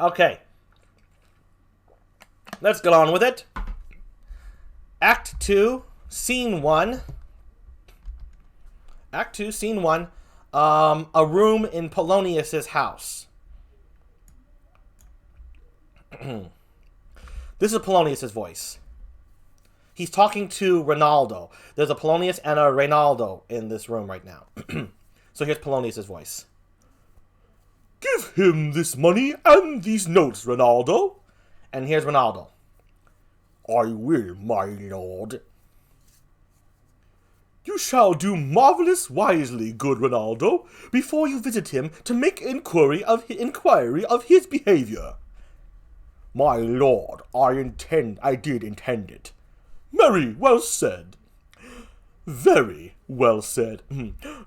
Okay. Let's get on with it. Act 2, Scene 1. Act 2, Scene 1. A room in Polonius's house. This is Polonius's voice. He's talking to Ronaldo. There's a Polonius and a Reynaldo in this room right now. So here's Polonius's voice. Give him this money and these notes, Ronaldo. And here's Ronaldo. I will, my lord. You shall do marvelous wisely, good Ronaldo, before you visit him to make inquiry of his behavior. My lord, I did intend it. Very well said. Very well said.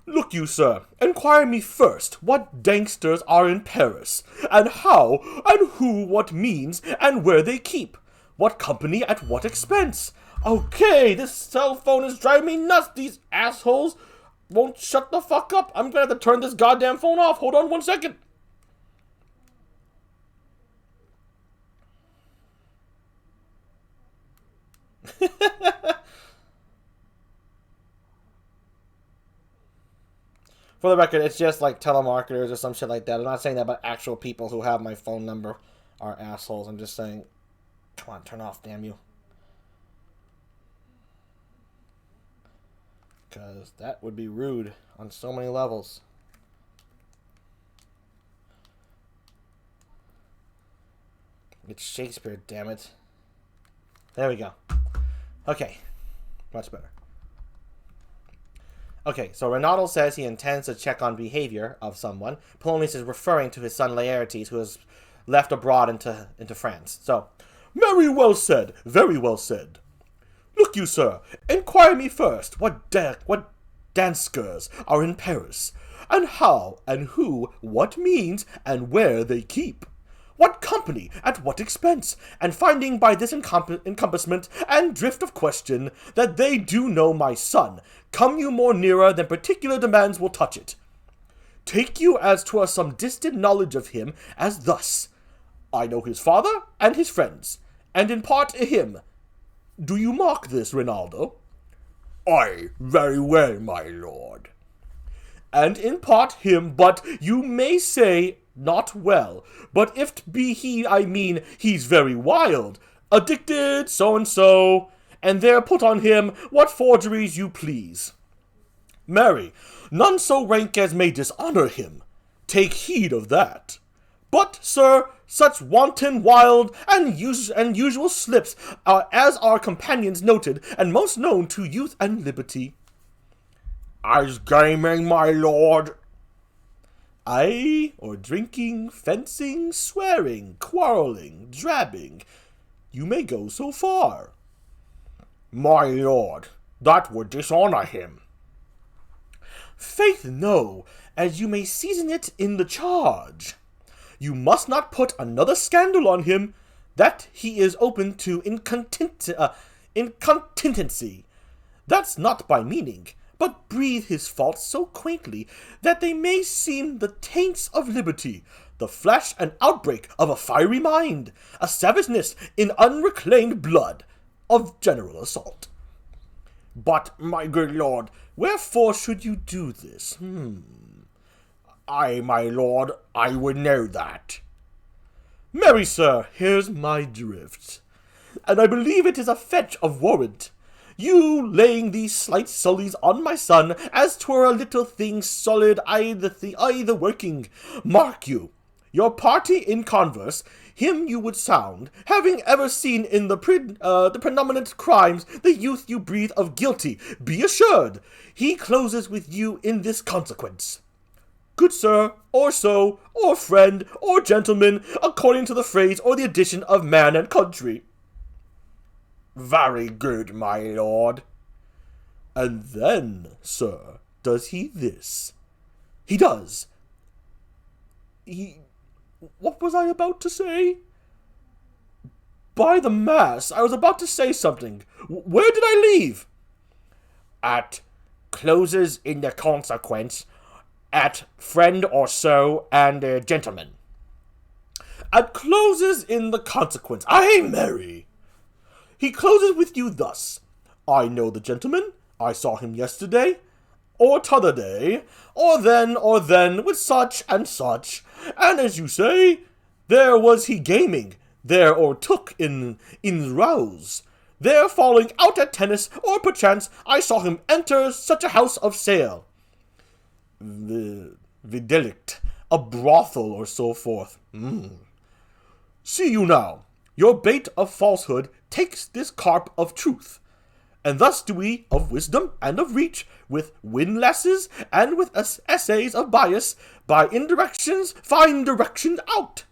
Look you, sir, inquire me first what danksters are in Paris, and how, and who, what means, and where they keep, what company, at what expense. Okay, this cell phone is driving me nuts. These assholes won't shut the fuck up. I'm gonna have to turn this goddamn phone off. Hold on 1 second. For the record, it's just like telemarketers or some shit like that. I'm not saying that about actual people who have my phone number are assholes. I'm just saying, come on, turn off, damn you. Because that would be rude on so many levels. It's Shakespeare, damn it. There we go. Okay. Much better. Okay, so Ronaldo says he intends to check on behavior of someone. Polonius is referring to his son Laertes, who has left abroad into France. So, very well said, very well said. Look you, sir, inquire me first what danskers are in Paris, and how, and who, what means, and where they keep. What company, at what expense, and finding by this encompassment and drift of question that they do know my son, come you more nearer than particular demands will touch it. Take you as 'twere some distant knowledge of him, as thus. I know his father and his friends, and in part him. Do you mark this, Ronaldo? Aye, very well, my lord. And in part him, but you may say not well, but if 't be he, I mean, he's very wild, addicted, so-and-so, and there put on him what forgeries you please. Marry, none so rank as may dishonor him. Take heed of that. But, sir, such wanton, wild, and usual slips are as our companions noted, and most known to youth and liberty. As gaming, my lord. Aye, or drinking, fencing, swearing, quarrelling, drabbing. You may go so far. My lord, that would dishonor him. Faith, no, as you may season it in the charge. You must not put another scandal on him, that he is open to incontinency. That's not by meaning, but breathe his faults so quaintly that they may seem the taints of liberty, the flash and outbreak of a fiery mind, a savageness in unreclaimed blood, of general assault. But, my good lord, wherefore should you do this? Aye, my lord, I would know that. Marry, sir, here's my drift, and I believe it is a fetch of warrant. You laying these slight sullies on my son, as 'twere a little thing solid, I the working. Mark you, your party in converse, him you would sound, having ever seen in the predominant crimes the youth you breathe of guilty, be assured, he closes with you in this consequence. Good sir, or so, or friend, or gentleman, according to the phrase or the addition of man and country. Very good, my lord. And then, sir, does he this? He does. What was I about to say? By the mass, I was about to say something. Where did I leave? At closes in the consequence, at friend or so, and gentleman. and closes in the consequence. Aye, marry. He closes with you thus. I know the gentleman. I saw him yesterday, or t'other day, or then, with such and such. And as you say, there was he gaming, there o'ertook in rouse, there falling out at tennis, or perchance I saw him enter such a house of sale. Videlict, a brothel, or so forth. See you now, your bait of falsehood takes this carp of truth. And thus do we of wisdom and of reach, with windlasses and with essays of bias, by indirections find direction out.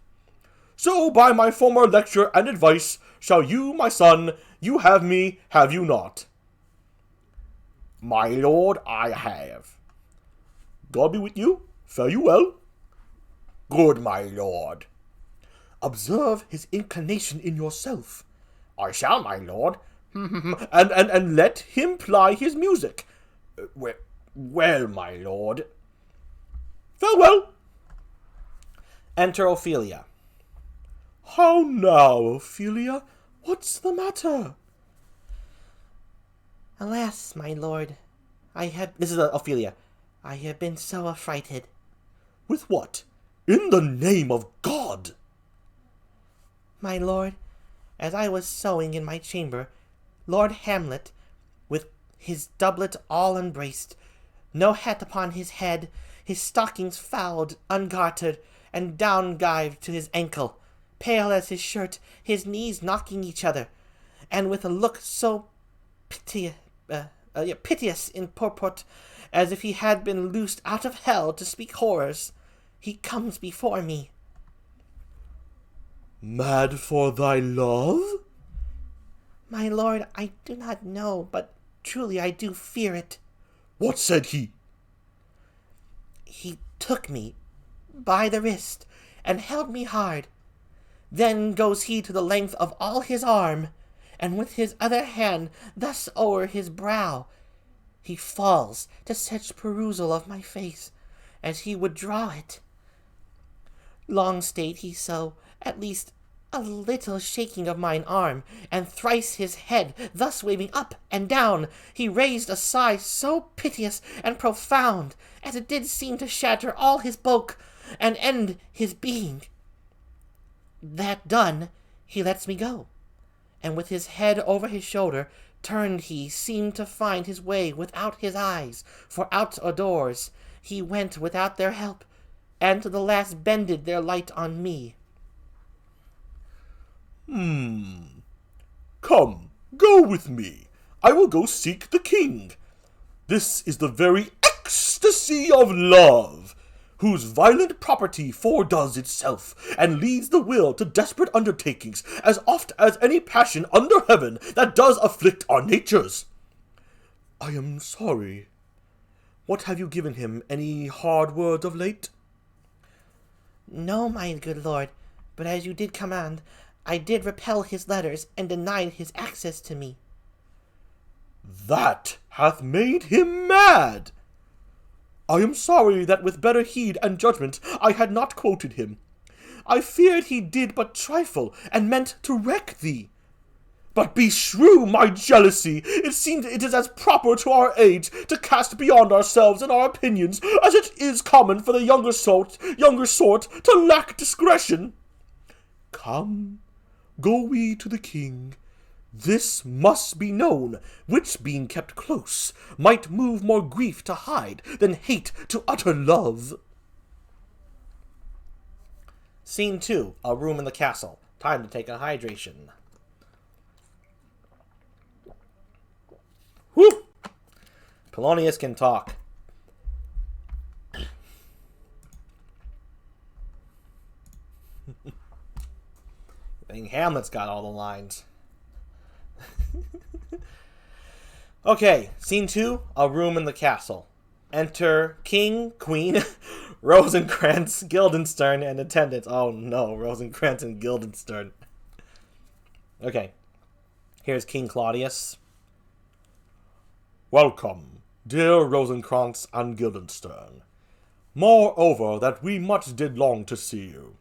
So by my former lecture and advice, shall you, my son, you have me, have you not? My lord, I have. God be with you, fare you well. Good, my lord. Observe his inclination in yourself. I shall, my lord. and let him ply his music. Well, my lord. Farewell. Enter Ophelia. How now, Ophelia? What's the matter? Alas, my lord, This is Ophelia. I have been so affrighted. With what? In the name of God! My lord, as I was sewing in my chamber, Lord Hamlet, with his doublet all unbraced, no hat upon his head, his stockings fouled, ungartered, and down-gyved to his ankle, pale as his shirt, his knees knocking each other, and with a look so piteous in purport, as if he had been loosed out of hell to speak horrors, he comes before me. Mad for thy love? My lord, I do not know, but truly I do fear it. What said he? He took me by the wrist, and held me hard. Then goes he to the length of all his arm, and with his other hand thus o'er his brow, he falls to such perusal of my face, as he would draw it. Long stayed he so, at least a little shaking of mine arm, and thrice his head thus waving up and down, he raised a sigh so piteous and profound, as it did seem to shatter all his bulk, and end his being. That done, he lets me go, and with his head over his shoulder, turned he seemed to find his way without his eyes, for out o' doors he went without their help, and to the last bended their light on me. Come, go with me. I will go seek the king. This is the very ecstasy of love, whose violent property foredoes itself, and leads the will to desperate undertakings, as oft as any passion under heaven that does afflict our natures. I am sorry. What have you given him? Any hard words of late? No, my good lord, but as you did command, I did repel his letters, and denied his access to me. That hath made him mad. I am sorry that with better heed and judgment I had not quoted him. I feared he did but trifle, and meant to wreck thee. But beshrew my jealousy, it seems it is as proper to our age to cast beyond ourselves in our opinions, as it is common for the younger sort to lack discretion. Come, go we to the king. This must be known, which, being kept close, might move more grief to hide than hate to utter love. Scene 2, a room in the castle. Time to take a hydration. Whew! Polonius can talk. I think Hamlet's got all the lines. Okay, scene 2, a room in the castle. Enter King, Queen, Rosencrantz, Guildenstern, and attendants. Oh no, Rosencrantz and Guildenstern. Okay, here's King Claudius. Welcome, dear Rosencrantz and Guildenstern. Moreover, that we much did long to see you.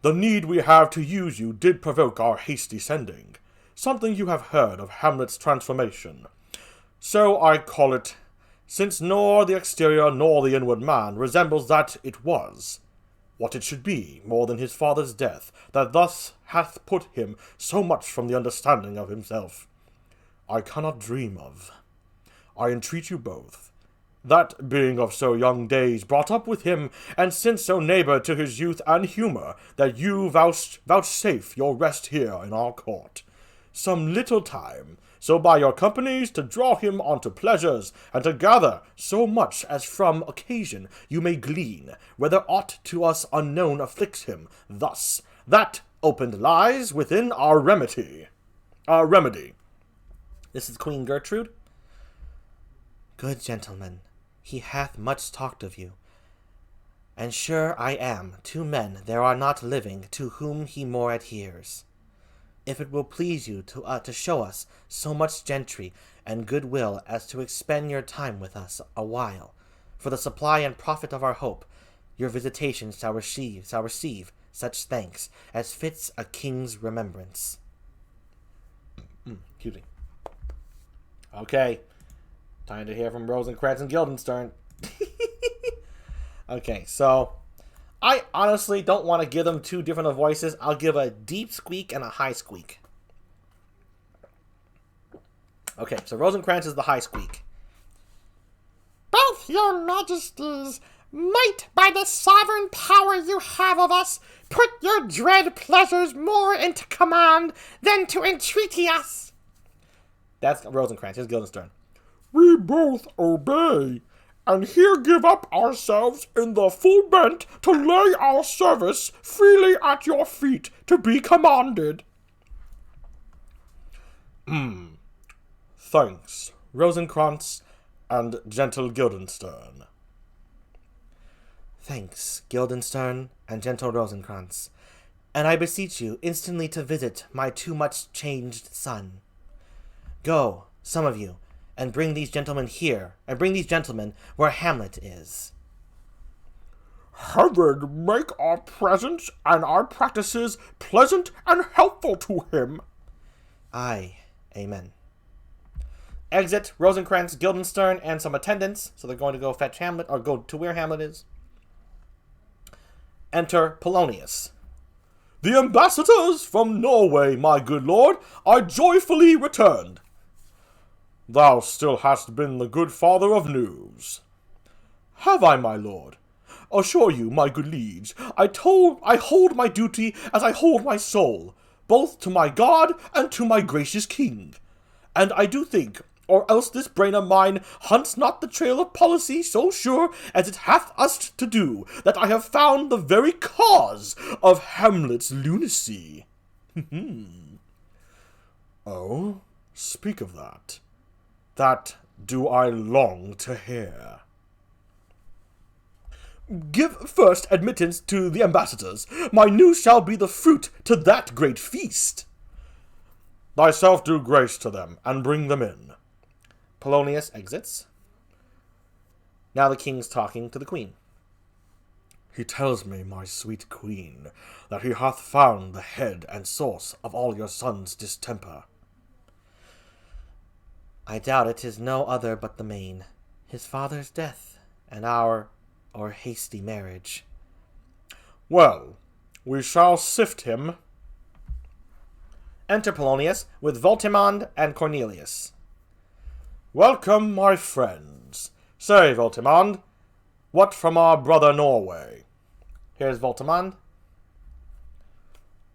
The need we have to use you did provoke our hasty sending. Something you have heard of Hamlet's transformation. So I call it, since nor the exterior nor the inward man resembles that it was, what it should be, more than his father's death, that thus hath put him so much from the understanding of himself. I cannot dream of. I entreat you both, that being of so young days brought up with him, and since so neighbour to his youth and humour, that you vouchsafe your rest here in our court, some little time, so by your companies to draw him unto pleasures, and to gather so much as from occasion you may glean, whether aught to us unknown afflicts him, thus, that opened lies within our remedy. This is Queen Gertrude. Good gentlemen, he hath much talked of you. And sure I am, 2 men there are not living to whom he more adheres. If it will please you to show us so much gentry and goodwill as to expend your time with us a while, for the supply and profit of our hope, your visitation shall receive such thanks as fits a king's remembrance. Excuse me. Okay. Time to hear from Rosencrantz and Guildenstern. Okay, so I honestly don't want to give them 2 different voices. I'll give a deep squeak and a high squeak. Okay, so Rosencrantz is the high squeak. Both your majesties might, by the sovereign power you have of us, put your dread pleasures more into command than to entreaty us. That's Rosencrantz. Here's Guildenstern. We both obey, and here give up ourselves in the full bent to lay our service freely at your feet to be commanded. Thanks, Rosencrantz and gentle Guildenstern. Thanks, Guildenstern and gentle Rosencrantz, and I beseech you instantly to visit my too much changed son. Go, some of you, and bring these gentlemen here, and bring these gentlemen where Hamlet is. Heaven make our presence and our practices pleasant and helpful to him. Aye, amen. Exit Rosencrantz, Guildenstern, and some attendants. So they're going to go fetch Hamlet, or go to where Hamlet is. Enter Polonius. The ambassadors from Norway, my good lord, are joyfully returned. Thou still hast been the good father of news. Have I, my lord? Assure you, my good liege, I hold my duty as I hold my soul, both to my God and to my gracious king. And I do think, or else this brain of mine hunts not the trail of policy so sure as it hath us to do, that I have found the very cause of Hamlet's lunacy. Oh, speak of that. That do I long to hear. Give first admittance to the ambassadors. My news shall be the fruit to that great feast. Thyself do grace to them, and bring them in. Polonius exits. Now the king's talking to the queen. He tells me, my sweet queen, that he hath found the head and source of all your son's distemper. I doubt it is no other but the main, his father's death, and our hasty marriage. Well, we shall sift him. Enter Polonius with Voltimand and Cornelius. Welcome, my friends. Say, Voltimand, what from our brother Norway? Here's Voltimand.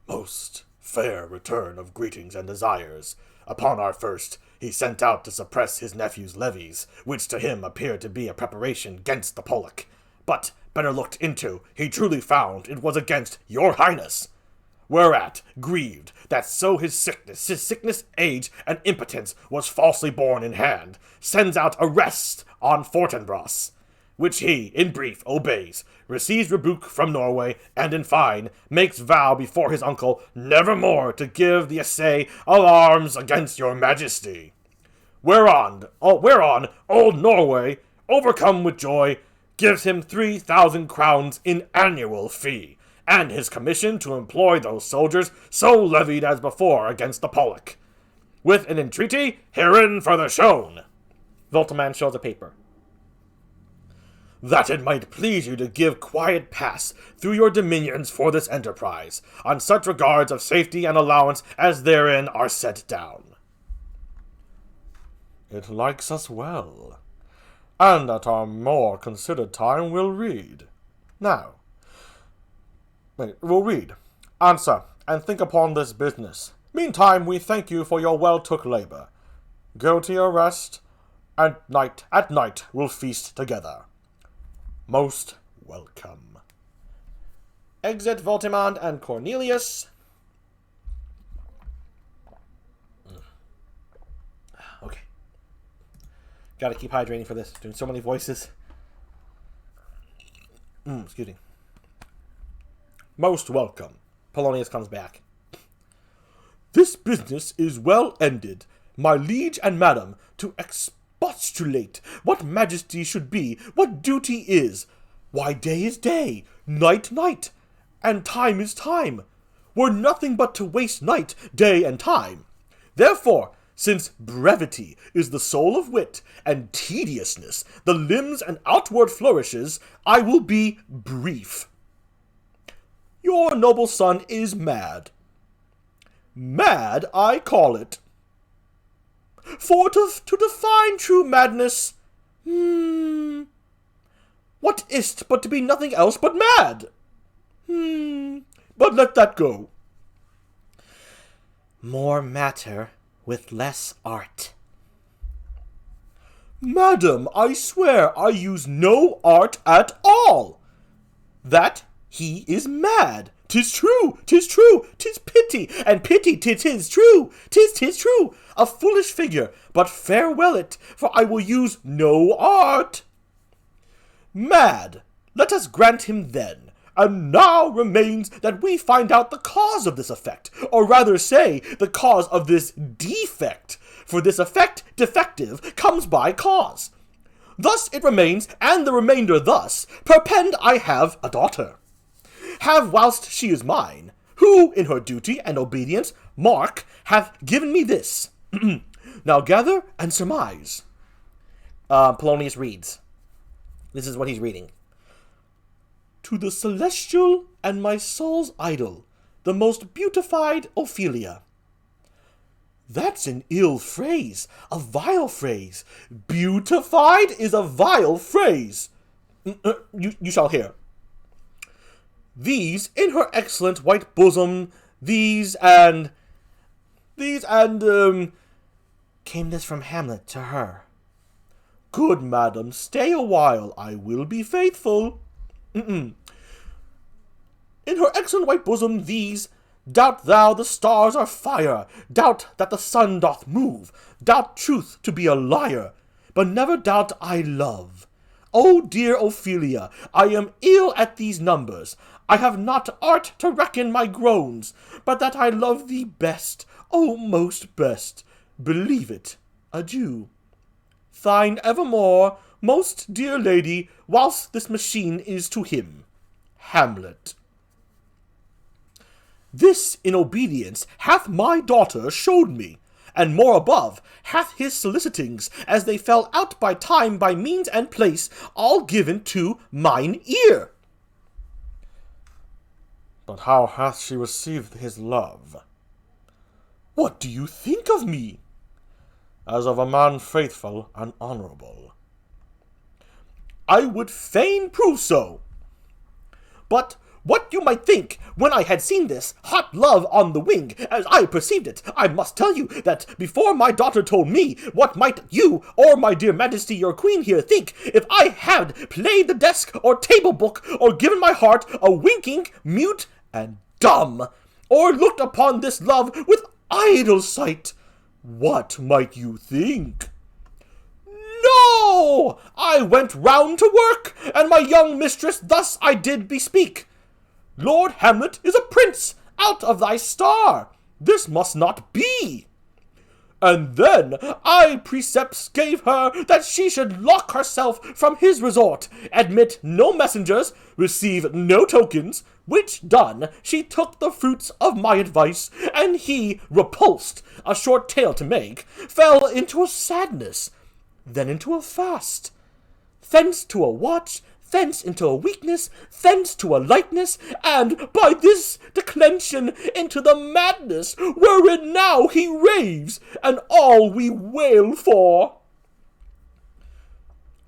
Most fair return of greetings and desires. Upon our first, he sent out to suppress his nephew's levies, which to him appeared to be a preparation against the Pollock. But, better looked into, he truly found it was against your highness. Whereat, grieved, that so his sickness, age, and impotence was falsely borne in hand, sends out arrest on Fortinbras, which he, in brief, obeys, receives rebuke from Norway, and in fine, makes vow before his uncle never more to give the essay of arms against your majesty. Whereon old Norway, overcome with joy, gives him 3,000 crowns in annual fee, and his commission to employ those soldiers so levied as before against the Pollock, with an entreaty herein further shown. Voltimand shows a paper. That it might please you to give quiet pass through your dominions for this enterprise, on such regards of safety and allowance as therein are set down. It likes us well, and at our more considered time we'll read. Now, we'll read, answer, and think upon this business. Meantime, we thank you for your well-took labor. Go to your rest, and at night we'll feast together. Most welcome. Exit Voltimand and Cornelius. Okay. Gotta keep hydrating for this. Doing so many voices. Excuse me. Most welcome. Polonius comes back. This business is well ended, my liege and madam, to expostulate what majesty should be, what duty is. Why, day is day, night night, and time is time. Were nothing but to waste night, day, and time. Therefore, since brevity is the soul of wit, and tediousness the limbs and outward flourishes, I will be brief. Your noble son is mad. Mad, I call it. For to define true madness, what is't but to be nothing else but mad? But let that go. More matter with less art. Madam, I swear I use no art at all. That he is mad. 'Tis true, 'tis true, 'tis pity, and pity 'tis true, 'tis true. A foolish figure, but farewell it, for I will use no art. Mad, let us grant him then, and now remains that we find out the cause of this effect, or rather say, the cause of this defect, for this effect, defective, comes by cause. Thus it remains, and the remainder thus, perpend I have a daughter. Have whilst she is mine, who, in her duty and obedience, mark, hath given me this. Now gather and surmise. Polonius reads. This is what he's reading. To the celestial and my soul's idol, the most beautified Ophelia. That's an ill phrase, a vile phrase. Beautified is a vile phrase. You shall hear. These in her excellent white bosom, these and Came this from Hamlet to her. Good madam, stay a while, I will be faithful. In her excellent white bosom, these, doubt thou the stars are fire, doubt that the sun doth move, doubt truth to be a liar, but never doubt I love. O dear Ophelia, I am ill at these numbers. I have not art to reckon my groans, but that I love thee best, O most best. Believe it. Adieu. Thine evermore, most dear lady, whilst this machine is to him. Hamlet. This in obedience hath my daughter showed me, and more above, hath his solicitings, as they fell out by time, by means, and place, all given to mine ear. But how hath she received his love? What do you think of me? As of a man faithful and honourable. I would fain prove so. But what you might think, when I had seen this hot love on the wing, as I perceived it, I must tell you that before my daughter told me, what might you, or my dear majesty your queen here, think, if I had played the desk or table book, or given my heart a winking, mute, and dumb, or looked upon this love with idle sight, what might you think? No! I went round to work, and my young mistress thus I did bespeak. Lord Hamlet is a prince, out of thy star. This must not be. And then I precepts gave her that she should lock herself from his resort, admit no messengers, receive no tokens, which done, she took the fruits of my advice, and he, repulsed, a short tale to make, fell into a sadness, then into a fast, thence to a watch, thence into a weakness, thence to a lightness, and by this declension into the madness wherein now he raves, and all we wail for.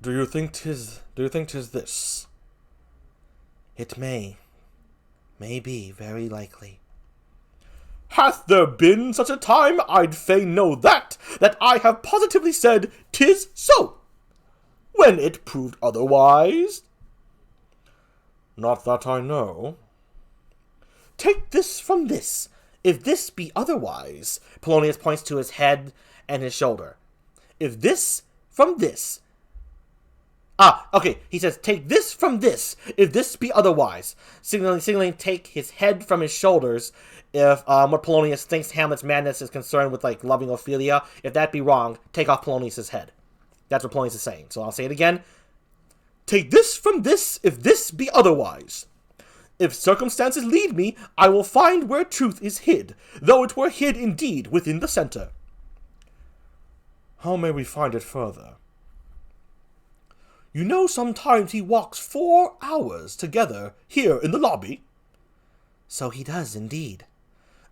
Do you think 'tis this? It may be very likely. Hath there been such a time, I'd fain know that I have positively said 'tis so, when it proved otherwise? Not that I know. Take this from this, if this be otherwise. Polonius points to his head and his shoulder. If this from this. Okay, he says, take this from this, if this be otherwise. Signaling take his head from his shoulders, if what Polonius thinks Hamlet's madness is concerned with, like, loving Ophelia. If that be wrong, take off Polonius' head. That's what Polonius is saying. So I'll say it again. Take this from this, if this be otherwise. If circumstances lead me, I will find where truth is hid, though it were hid indeed within the center. How may we find it further? You know sometimes he walks 4 hours together here in the lobby? So he does indeed.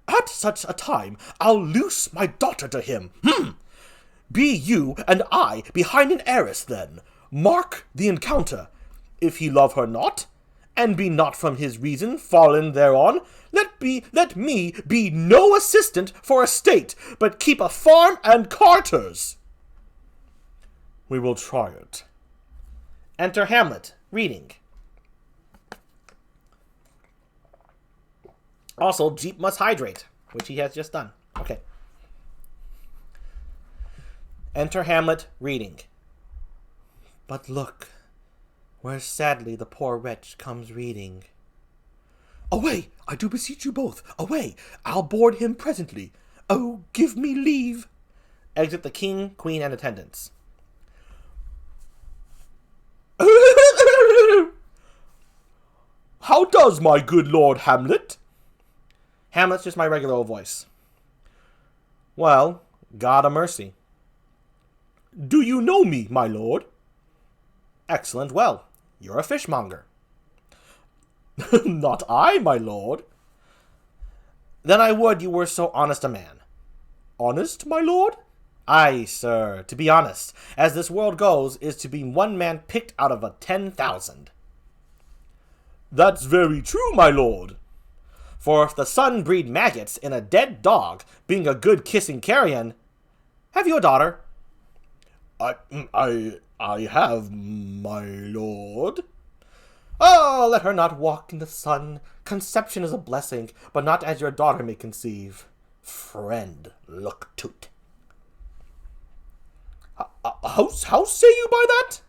At such a time, I'll loose my daughter to him. Be you and I behind an arras then. Mark the encounter. If he love her not, and be not from his reason fallen thereon, let me be no assistant for a state, but keep a farm and carters. We will try it. Enter Hamlet, reading. Also, GEEP must hydrate, which he has just done. Okay. Enter Hamlet, reading. But look, where sadly the poor wretch comes reading. Away, I do beseech you both, away, I'll board him presently. Oh, give me leave. Exit the king, queen, and attendants. How does my good lord Hamlet? Hamlet's just my regular old voice. Well, God a mercy. Do you know me, my lord? Excellent, well, you're a fishmonger. Not I, my lord. Then I would you were so honest a man. Honest, my lord? Aye, sir, to be honest, as this world goes, is to be one man picked out of a 10,000. That's very true, my lord. For if the sun breed maggots in a dead dog, being a good kissing carrion, have you a daughter? I have, my lord. Oh, let her not walk in the sun. Conception is a blessing, but not as your daughter may conceive. Friend, look to't. How say you by that?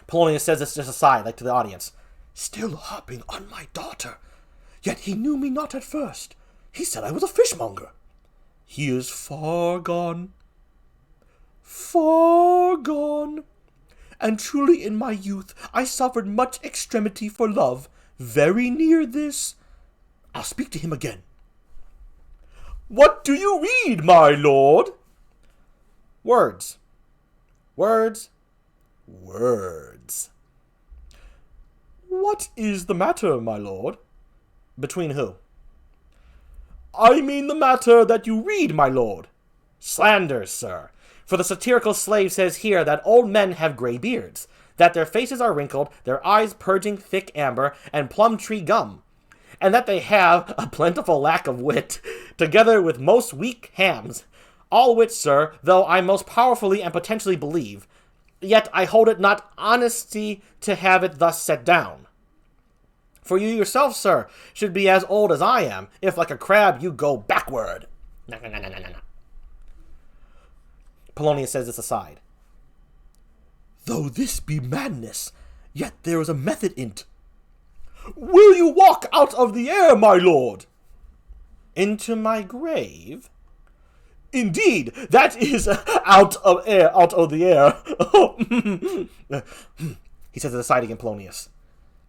Polonius says this just aside, like to the audience. Still harping on my daughter. Yet he knew me not at first. He said I was a fishmonger. He is far gone. Far gone. And truly in my youth I suffered much extremity for love. Very near this. I'll speak to him again. What do you read, my lord? Words. Words. Words. What is the matter, my lord? Between who? I mean the matter that you read, my lord. Slanders, sir. For the satirical slave says here that old men have gray beards, that their faces are wrinkled, their eyes purging thick amber, and plum tree gum, and that they have a plentiful lack of wit, together with most weak hams. All which, sir, though I most powerfully and potentially believe, yet I hold it not honesty to have it thus set down. For you yourself, sir, should be as old as I am, if like a crab you go backward. Polonius says this aside. Though this be madness, yet there is a method in't. Will you walk out of the air, my lord? Into my grave? Indeed, that is out of the air. He says aside again, Polonius.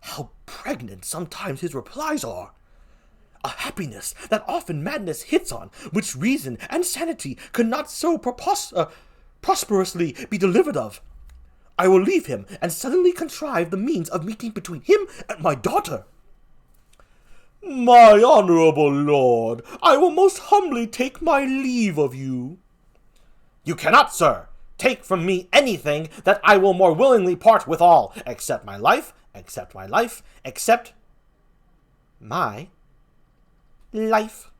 How pregnant sometimes his replies are. A happiness that often madness hits on, which reason and sanity could not so prosperously be delivered of. I will leave him, and suddenly contrive the means of meeting between him and my daughter. My honorable lord, I will most humbly take my leave of you. You cannot, sir, take from me anything that I will more willingly part with all, except my life, except my life, except my life.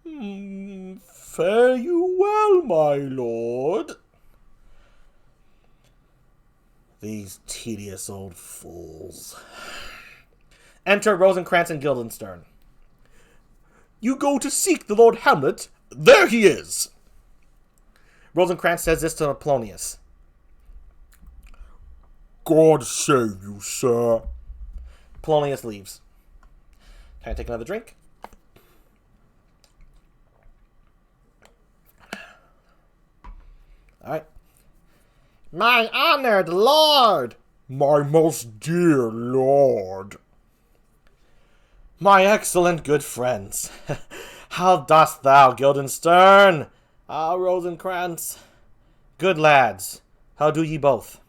Fare you well, my lord. These tedious old fools. Enter Rosencrantz and Guildenstern. You go to seek the Lord Hamlet. There he is. Rosencrantz says this to Polonius. God save you, sir. Polonius leaves. Can I take another drink? All right. My honored lord! My most dear lord. My excellent good friends. How dost thou, Guildenstern? Ah, Rosencrantz. Good lads, how do ye both?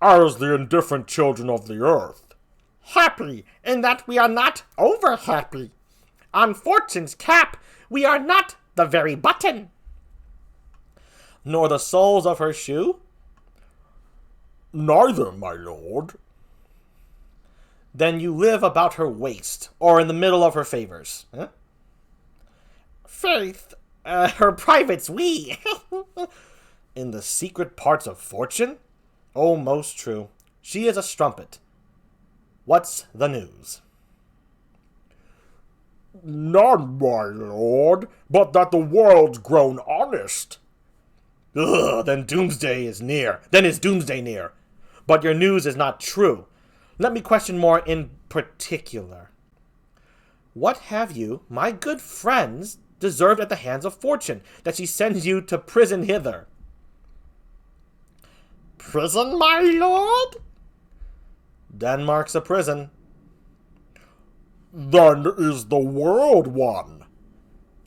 As the indifferent children of the earth. Happy in that we are not over happy. On fortune's cap, we are not the very button. Nor the soles of her shoe? Neither, my lord. Then you live about her waist, or in the middle of her favors. Huh? Faith, her privates we. In the secret parts of fortune? Oh, most true. She is a strumpet. What's the news? None, my lord, but that the world's grown honest. Ugh, then doomsday is near. Then is doomsday near. But your news is not true. Let me question more in particular. What have you, my good friends, deserved at the hands of fortune, that she sends you to prison hither? Prison, my lord? Denmark's a prison. Then is the world one.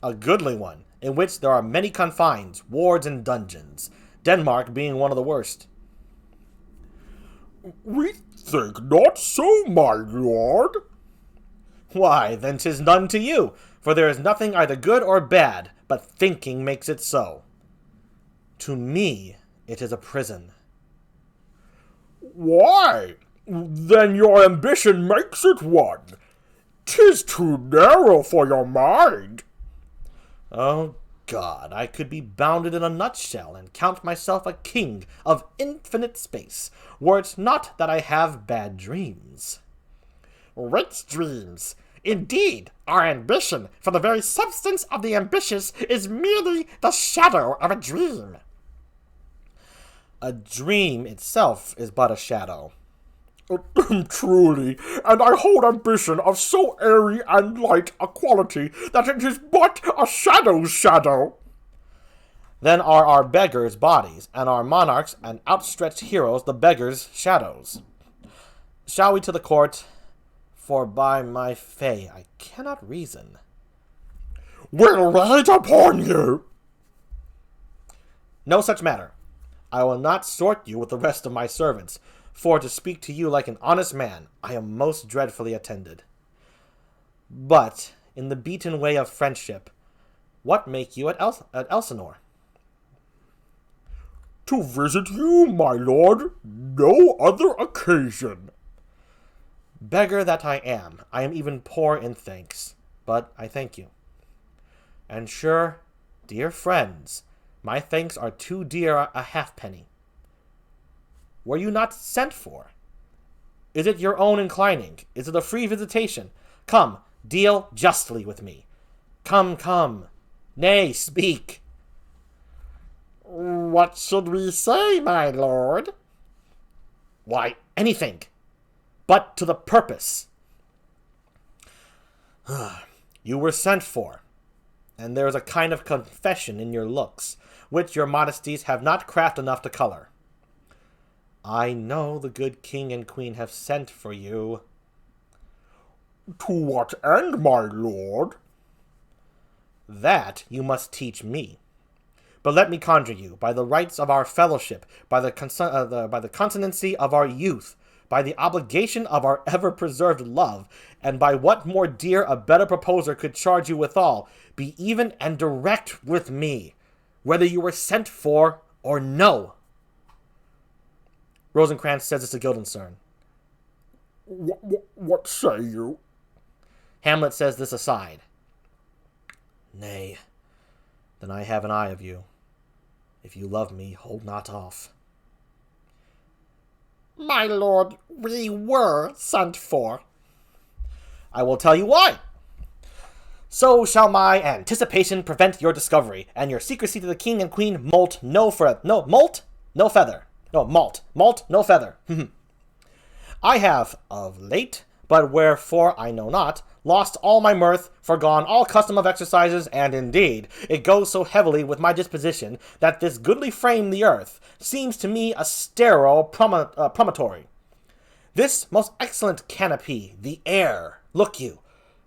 A goodly one, in which there are many confines, wards, and dungeons, Denmark being one of the worst. We think not so, my lord. Why, then 'tis none to you, for there is nothing either good or bad, but thinking makes it so. To me, it is a prison. Why? Then your ambition makes it one. 'Tis too narrow for your mind. Oh, God, I could be bounded in a nutshell and count myself a king of infinite space, were it not that I have bad dreams. Which dreams? Indeed, our ambition, for the very substance of the ambitious, is merely the shadow of a dream. A dream itself is but a shadow. Truly, and I hold ambition of so airy and light a quality that it is but a shadow's shadow. Then are our beggars bodies, and our monarchs and outstretched heroes the beggars' shadows. Shall we to the court? For by my fay I cannot reason. We'll ride upon you. No such matter. I will not sort you with the rest of my servants, for to speak to you like an honest man, I am most dreadfully attended. But, in the beaten way of friendship, what make you at Elsinore? To visit you, my lord, no other occasion. Beggar that I am even poor in thanks, but I thank you. And sure, dear friends, my thanks are too dear a halfpenny. Were you not sent for? Is it your own inclining? Is it a free visitation? Come, deal justly with me. Come, come. Nay, speak. What should we say, my lord? Why, anything, but to the purpose. You were sent for, and there is a kind of confession in your looks, which your modesties have not craft enough to color. I know the good king and queen have sent for you. To what end, my lord? That you must teach me. But let me conjure you, by the rights of our fellowship, by the consonancy of our youth, by the obligation of our ever-preserved love, and by what more dear a better proposer could charge you withal, be even and direct with me, whether you were sent for or no. Rosencrantz says this to Guildenstern. What say you? Hamlet says this aside. Nay, then I have an eye of you. If you love me, hold not off. My lord, we were sent for. I will tell you why. So shall my anticipation prevent your discovery, and your secrecy to the king and queen malt no feather. Malt no feather. I have, of late, but wherefore I know not, lost all my mirth, forgone all custom of exercises, and indeed, it goes so heavily with my disposition, that this goodly frame the earth seems to me a sterile promontory. This most excellent canopy, the air, look you,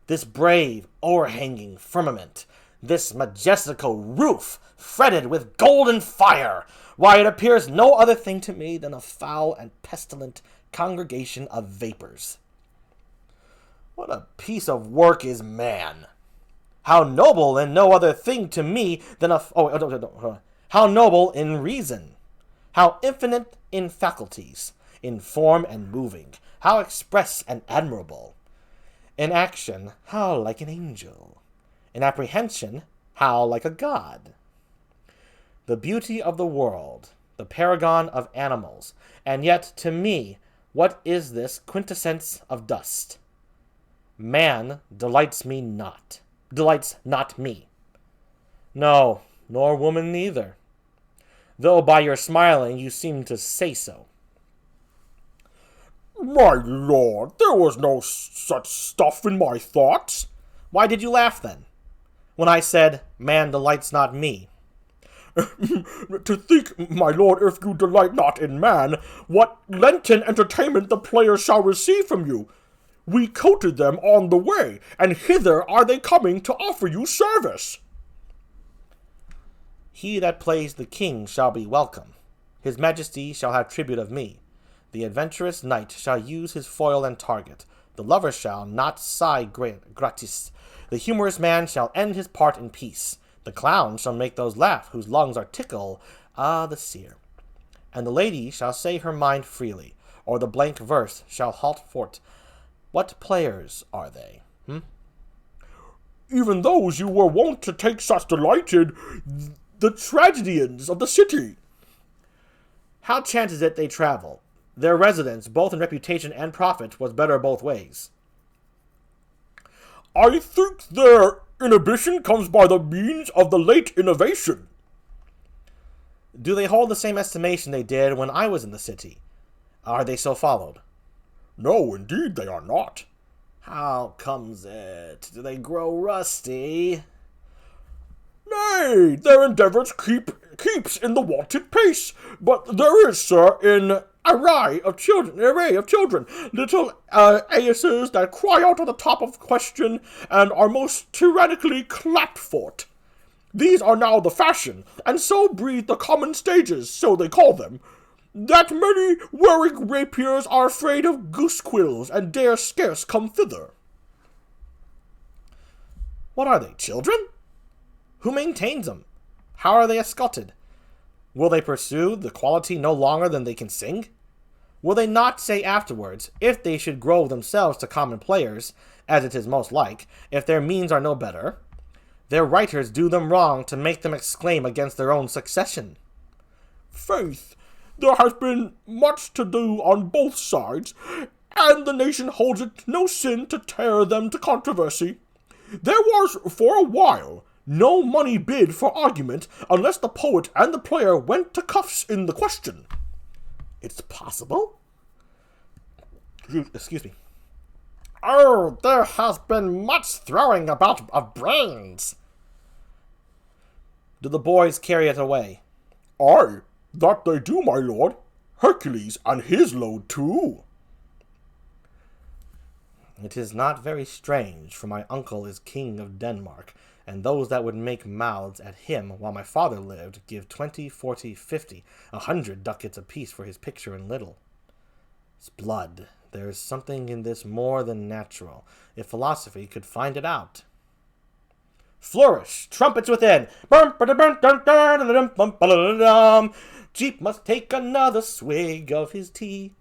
this brave o'erhanging firmament, this majestical roof, fretted with golden fire, why, it appears no other thing to me than a foul and pestilent congregation of vapors. What a piece of work is man! How noble in no other thing to me than how noble in reason! How infinite in faculties, in form and moving, how express and admirable! In action, how like an angel! In apprehension, how like a god! The beauty of the world, the paragon of animals, and yet, to me, what is this quintessence of dust? Man delights not me. No, nor woman neither. Though by your smiling you seem to say so. My lord, there was no such stuff in my thoughts. Why did you laugh then, when I said, man delights not me? To think, my lord, if you delight not in man, what Lenten entertainment the players shall receive from you. We coated them on the way, and hither are they coming to offer you service. He that plays the king shall be welcome. His majesty shall have tribute of me. The adventurous knight shall use his foil and target. The lover shall not sigh gratis. The humorous man shall end his part in peace. The clown shall make those laugh whose lungs are tickle, the seer. And the lady shall say her mind freely, or the blank verse shall halt forth. What players are they? Even those you were wont to take such delight in, the tragedians of the city. How chances it they travel? Their residence, both in reputation and profit, was better both ways. I think their inhibition comes by the means of the late innovation. Do they hold the same estimation they did when I was in the city? Are they so followed? No, indeed they are not. How comes it? Do they grow rusty? Nay, their endeavours keeps in the wonted pace, but there is, sir, an array of children, little aces that cry out on the top of question, and are most tyrannically clapped for't. These are now the fashion, and so breathe the common stages, so they call them, that many wearing rapiers are afraid of goose quills, and dare scarce come thither. What are they, children? Who maintains them? How are they escorted? Will they pursue the quality no longer than they can sing? Will they not say afterwards, if they should grow themselves to common players, as it is most like, if their means are no better, their writers do them wrong to make them exclaim against their own succession? Faith, there has been much to do on both sides, and the nation holds it no sin to tear them to controversy. There was, for a while, no money bid for argument unless the poet and the player went to cuffs in the question. It's possible? Excuse me. Oh, there has been much throwing about of brains. Do the boys carry it away? Aye, that they do, my lord. Hercules and his load too. It is not very strange, for my uncle is king of Denmark, and those that would make mouths at him while my father lived give 20, 40, 50, 100 ducats apiece for his picture in little. It's blood. There is something in this more than natural, if philosophy could find it out. Flourish! Trumpets within! GEEP must take another swig of his tea.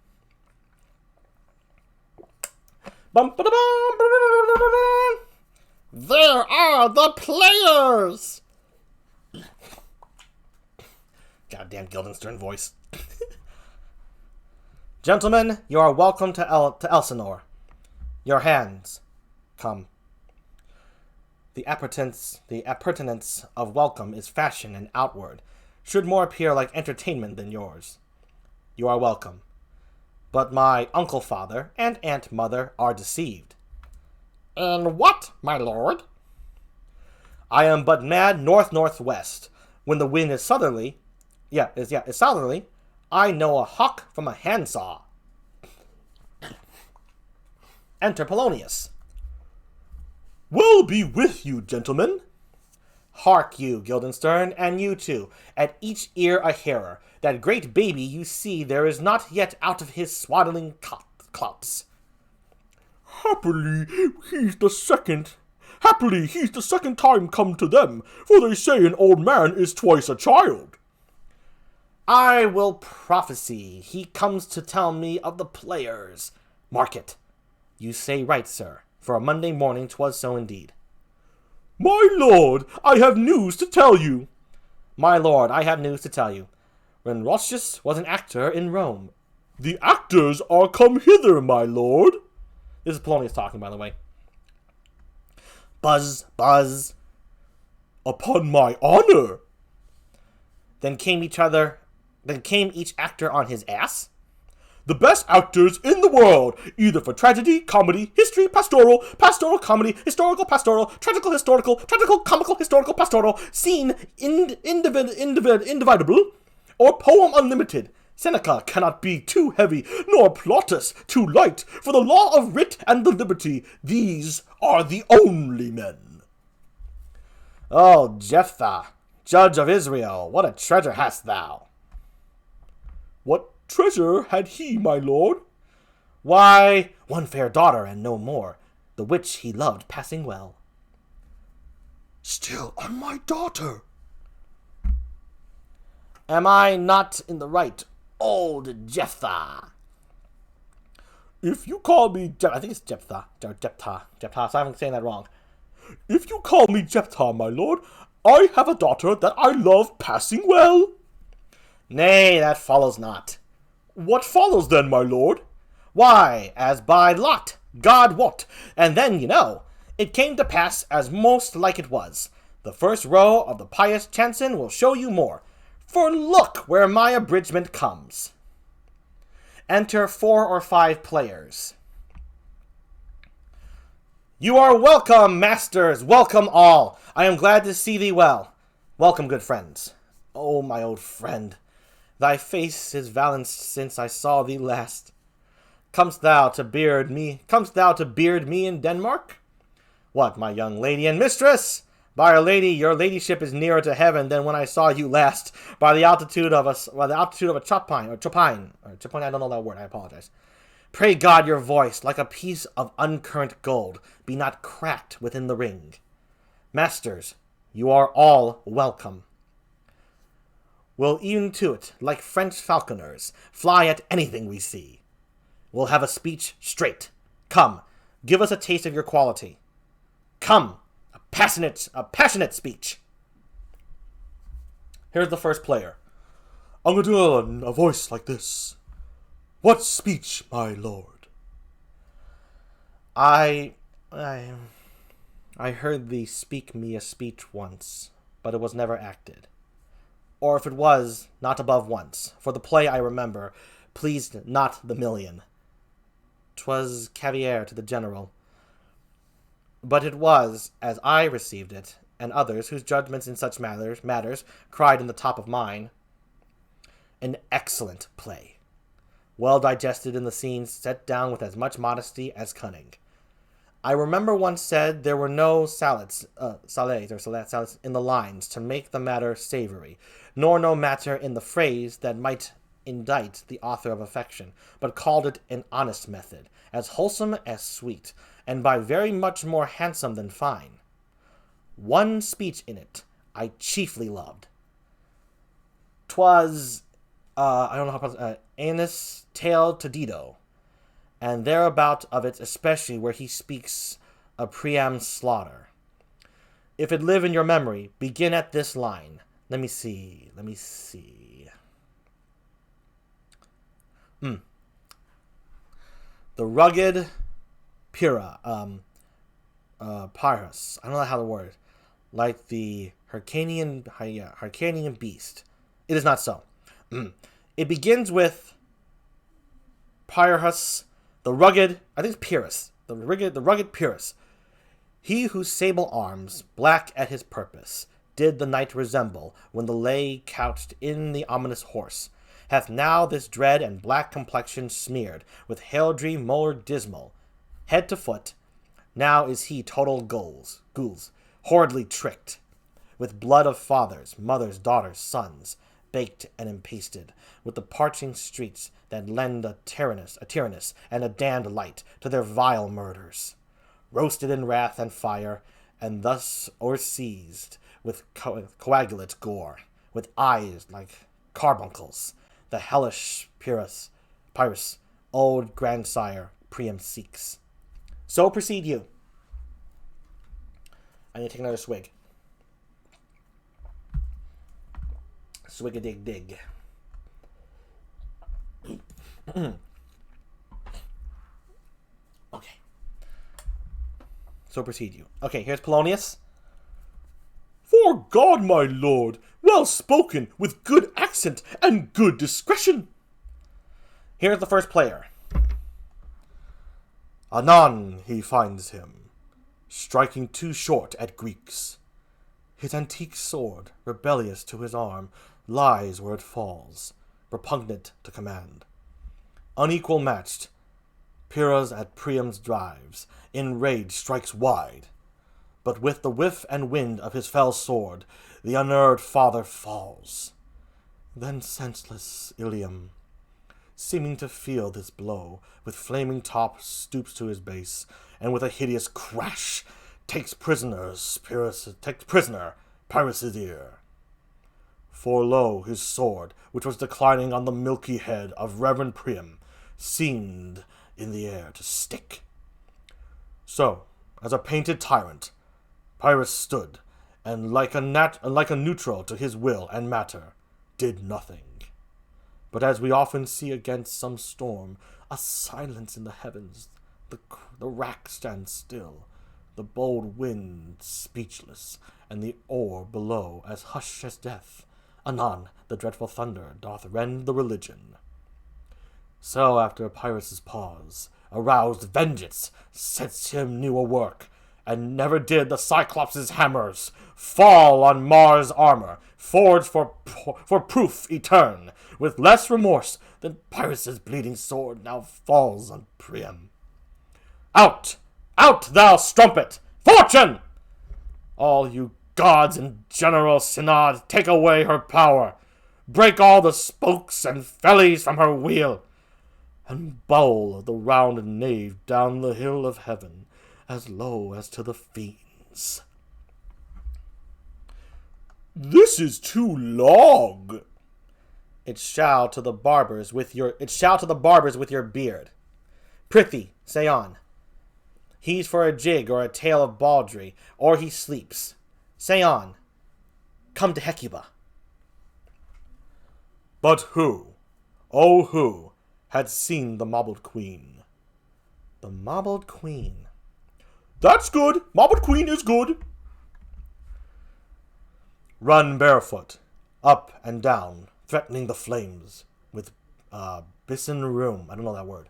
There are the players! Goddamn Guildenstern voice. Gentlemen, you are welcome to Elsinore. Your hands. Come. The appurtenance of welcome is fashion and outward, should more appear like entertainment than yours. You are welcome. But my uncle-father and aunt-mother are deceived. In what, my lord? I am but mad north-northwest. When the wind is southerly, is southerly, I know a hawk from a handsaw. Enter Polonius. Well be with you, gentlemen. Hark you, Guildenstern, and you too, at each ear a hearer. That great baby you see there is not yet out of his swaddling clouts. Happily he's the second time come to them, for they say an old man is twice a child. I will prophesy. He comes to tell me of the players. Mark it. You say right, sir. For a Monday morning 'twas so indeed. My lord, I have news to tell you. My lord, I have news to tell you. When Roscius was an actor in Rome. The actors are come hither, my lord. This is Polonius talking, by the way. Buzz, buzz. Upon my honor. Then came each actor on his ass? The best actors in the world, either for tragedy, comedy, history, pastoral, pastoral comedy, historical, pastoral, tragical, historical, tragical, comical, historical, pastoral, scene, indivisible, or poem unlimited. Seneca cannot be too heavy, nor Plautus too light, for the law of writ and the liberty, these are the only men. Oh, Jephthah, judge of Israel, what a treasure hast thou! What treasure had he, my lord? Why, one fair daughter, and no more, the which he loved passing well. Still on my daughter. Am I not in the right, old Jephthah? If you call me I think it's Jephthah, so I'm saying that wrong. If you call me Jephthah, my lord, I have a daughter that I love passing well. Nay, that follows not. What follows then, my lord? Why, as by lot, God wot, and then, it came to pass as most like it was. The first row of the pious chanson will show you more, for look where my abridgment comes. Enter 4 or 5 players. You are welcome, masters, welcome all. I am glad to see thee well. Welcome, good friends. Oh, my old friend, thy face is valanced since I saw thee last. Comest thou to beard me in Denmark? What, my young lady and mistress? By our lady, your ladyship is nearer to heaven than when I saw you last. By the altitude of a chopine, I don't know that word, I apologize. Pray God your voice, like a piece of uncurrent gold, be not cracked within the ring. Masters, you are all welcome. We'll e'en to it, like French falconers, fly at anything we see. We'll have a speech straight. Come, give us a taste of your quality. Come, a passionate speech. Here's the first player. I'm going to do a voice like this. What speech, my lord? I heard thee speak me a speech once, but it was never acted. Or if it was, not above once, for the play I remember pleased not the million. 'Twas caviare to the general, But it was, as I received it, and others whose judgments in such matters cried in the top of mine, an excellent play, well digested in the scenes set down with as much modesty as cunning. I remember one said there were no salads in the lines to make the matter savory, nor no matter in the phrase that might indict the author of affection, but called it an honest method, as wholesome as sweet, and by very much more handsome than fine. One speech in it I chiefly loved. 'Twas, I don't know how to pronounce it, Anus Tale to Dido, and thereabout of it especially where he speaks of Priam's slaughter. If it live in your memory, begin at this line. Let me see. The rugged Pyrrhus, Pyrrhus, I don't know how to word it, like the Hyrcanian beast. It is not so. It begins with Pyrrhus, the rugged, I think it's Pyrrhus, the rugged Pyrrhus. He whose sable arms, black at his purpose, did the knight resemble when the lay couched in the ominous horse, hath now this dread and black complexion smeared with heraldry more dismal, head to foot. Now is he total ghouls, horridly tricked, with blood of fathers, mothers, daughters, sons, baked and empasted, with the parching streets that lend a tyrannous and a damned light to their vile murders, roasted in wrath and fire, and thus o'erseized with coagulate gore, with eyes like carbuncles, the hellish Pyrrhus, old grandsire Priam seeks. So proceed you. I need to take another swig. Swig-a-dig-dig. Okay. So proceed you. Okay, here's Polonius. For God, my lord, well spoken, with good accent and good discretion. Here's the first player. Anon he finds him, striking too short at Greeks. His antique sword, rebellious to his arm, lies where it falls, repugnant to command. Unequal matched, Pyrrhus at Priam's drives, in rage strikes wide. But with the whiff and wind of his fell sword, the unerred father falls. Then senseless Ilium, seeming to feel this blow, with flaming top stoops to his base, and with a hideous crash takes prisoner Pyrrhus' ear. For lo, his sword, which was declining on the milky head of Reverend Priam, seemed in the air to stick. So, as a painted tyrant, Pyrrhus stood, and like a neutral to his will and matter, did nothing. But as we often see against some storm, a silence in the heavens, the rack stands still, the bold wind speechless, and the oar below as hushed as death. Anon the dreadful thunder doth rend the religion. So after Pyrrhus' pause, aroused vengeance sets him new a work, and never did the Cyclops' hammers fall on Mars' armor, forged for proof etern, with less remorse than Pyrrhus' bleeding sword now falls on Priam. Out! Out, thou strumpet! Fortune! All you gods and general synod, take away her power, break all the spokes and fellies from her wheel, and bowl the round nave down the hill of heaven, as low as to the fiends. This is too long. It shall to the barbers with your beard. Prithee, say on. He's for a jig or a tale of baldry, or he sleeps. Say on. Come to Hecuba. But who, oh who, had seen the mobbled queen? The mobbled queen. That's good. Mobbled queen is good. Run barefoot, up and down, threatening the flames, with bison room, I don't know that word,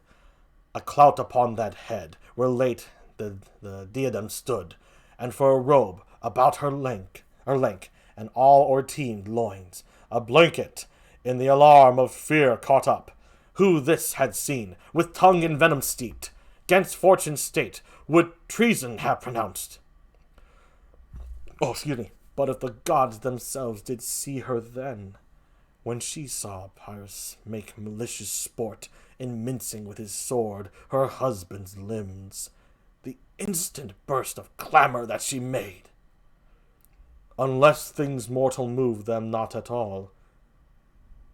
a clout upon that head, where late the diadem stood, and for a robe about her length, and all o'erteemed loins, a blanket in the alarm of fear caught up. Who this had seen, with tongue in venom steeped, 'gainst fortune's state, would treason have pronounced. Oh, excuse me. But if the gods themselves did see her then, when she saw Pyrrhus make malicious sport in mincing with his sword her husband's limbs, the instant burst of clamor that she made, unless things mortal move them not at all,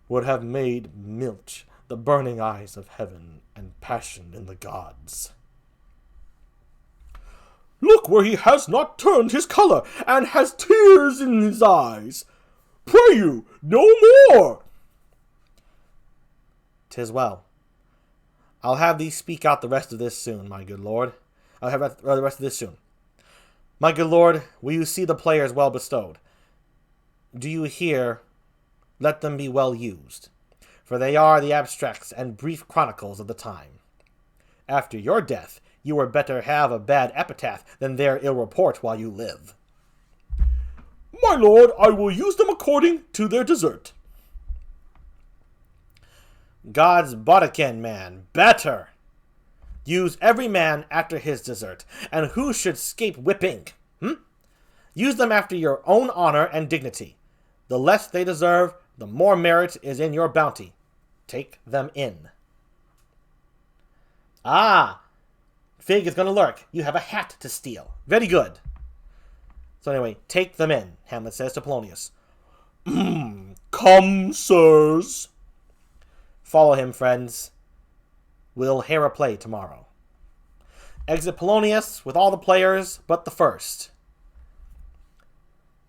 would have made milch the burning eyes of heaven and passion in the gods. Look where he has not turned his colour, and has tears in his eyes. Pray you, no more. 'Tis well. I'll have thee speak out the rest of this soon, my good lord. I'll have the rest of this soon. My good lord, will you see the players well bestowed? Do you hear? Let them be well used, for they are the abstracts and brief chronicles of the time. After your death, you were better have a bad epitaph than their ill report while you live. My lord, I will use them according to their desert. God's bodkin, man, better. Use every man after his desert, and who should scape whipping? Use them after your own honor and dignity. The less they deserve, the more merit is in your bounty. Take them in. Ah, Fig is going to lurk. You have a hat to steal. Very good. So anyway, take them in, Hamlet says to Polonius. Come, sirs. Follow him, friends. We'll hear a play tomorrow. Exit Polonius with all the players but the first.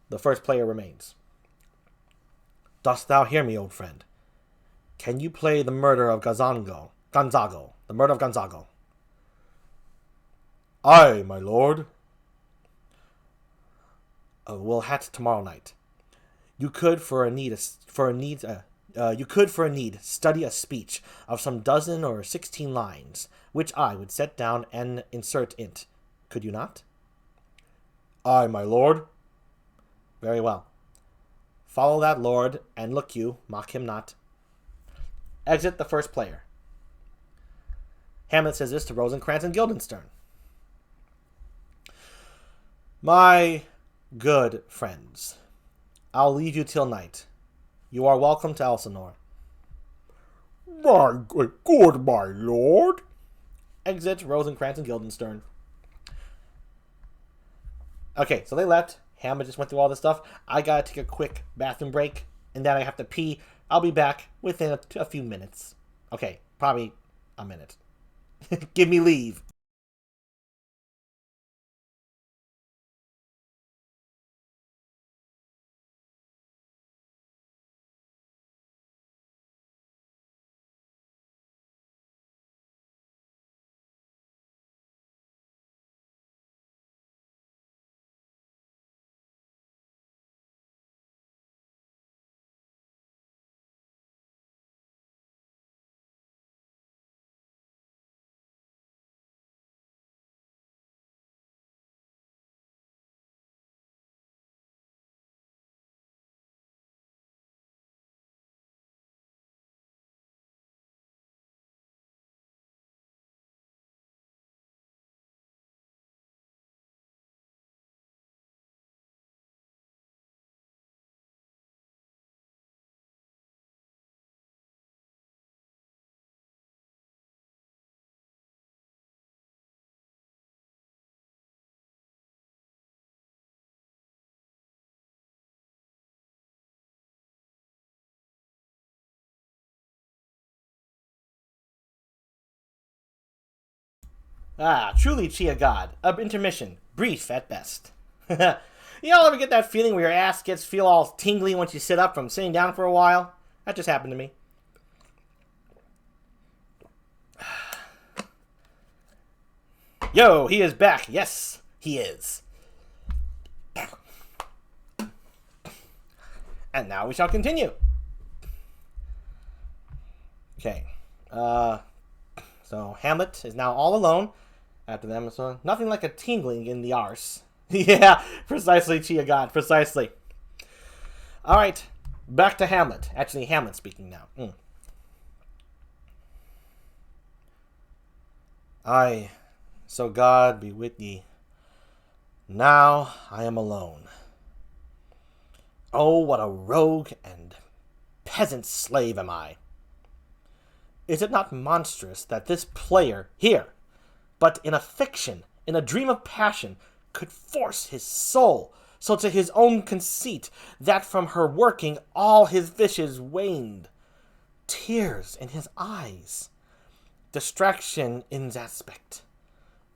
The first player remains. Dost thou hear me, old friend? Can you play the murder of Gonzago? The murder of Gonzago. Aye, my lord. We'll hat tomorrow night. You could for a need study a speech of some 12 or 16 lines, which I would set down and insert in't. Could you not? Aye, my lord. Very well. Follow that lord, and look you, mock him not. Exit the first player. Hamlet says this to Rosencrantz and Guildenstern. My good friends, I'll leave you till night. You are welcome to Elsinore. My good my lord. Exit Rosencrantz and Guildenstern. Okay, so they left. Hamlet just went through all this stuff. I gotta take a quick bathroom break, and then I have to pee. I'll be back within a few minutes. Okay, probably a minute. Give me leave. Ah, truly Chia God. Intermission. Brief at best. You all ever get that feeling where your ass feel all tingly once you sit up from sitting down for a while? That just happened to me. Yo, he is back. Yes, he is. And now we shall continue. Okay. So Hamlet is now all alone. after them. So nothing like a tingling in the arse. Yeah, precisely, Chia God, precisely. All right, back to Hamlet. Actually, Hamlet speaking now. Aye, so God be with ye. Now I am alone. Oh, what a rogue and peasant slave am I. Is it not monstrous that this player here, but in a fiction, in a dream of passion, could force his soul so to his own conceit, that from her working all his wishes waned, tears in his eyes, distraction in his aspect,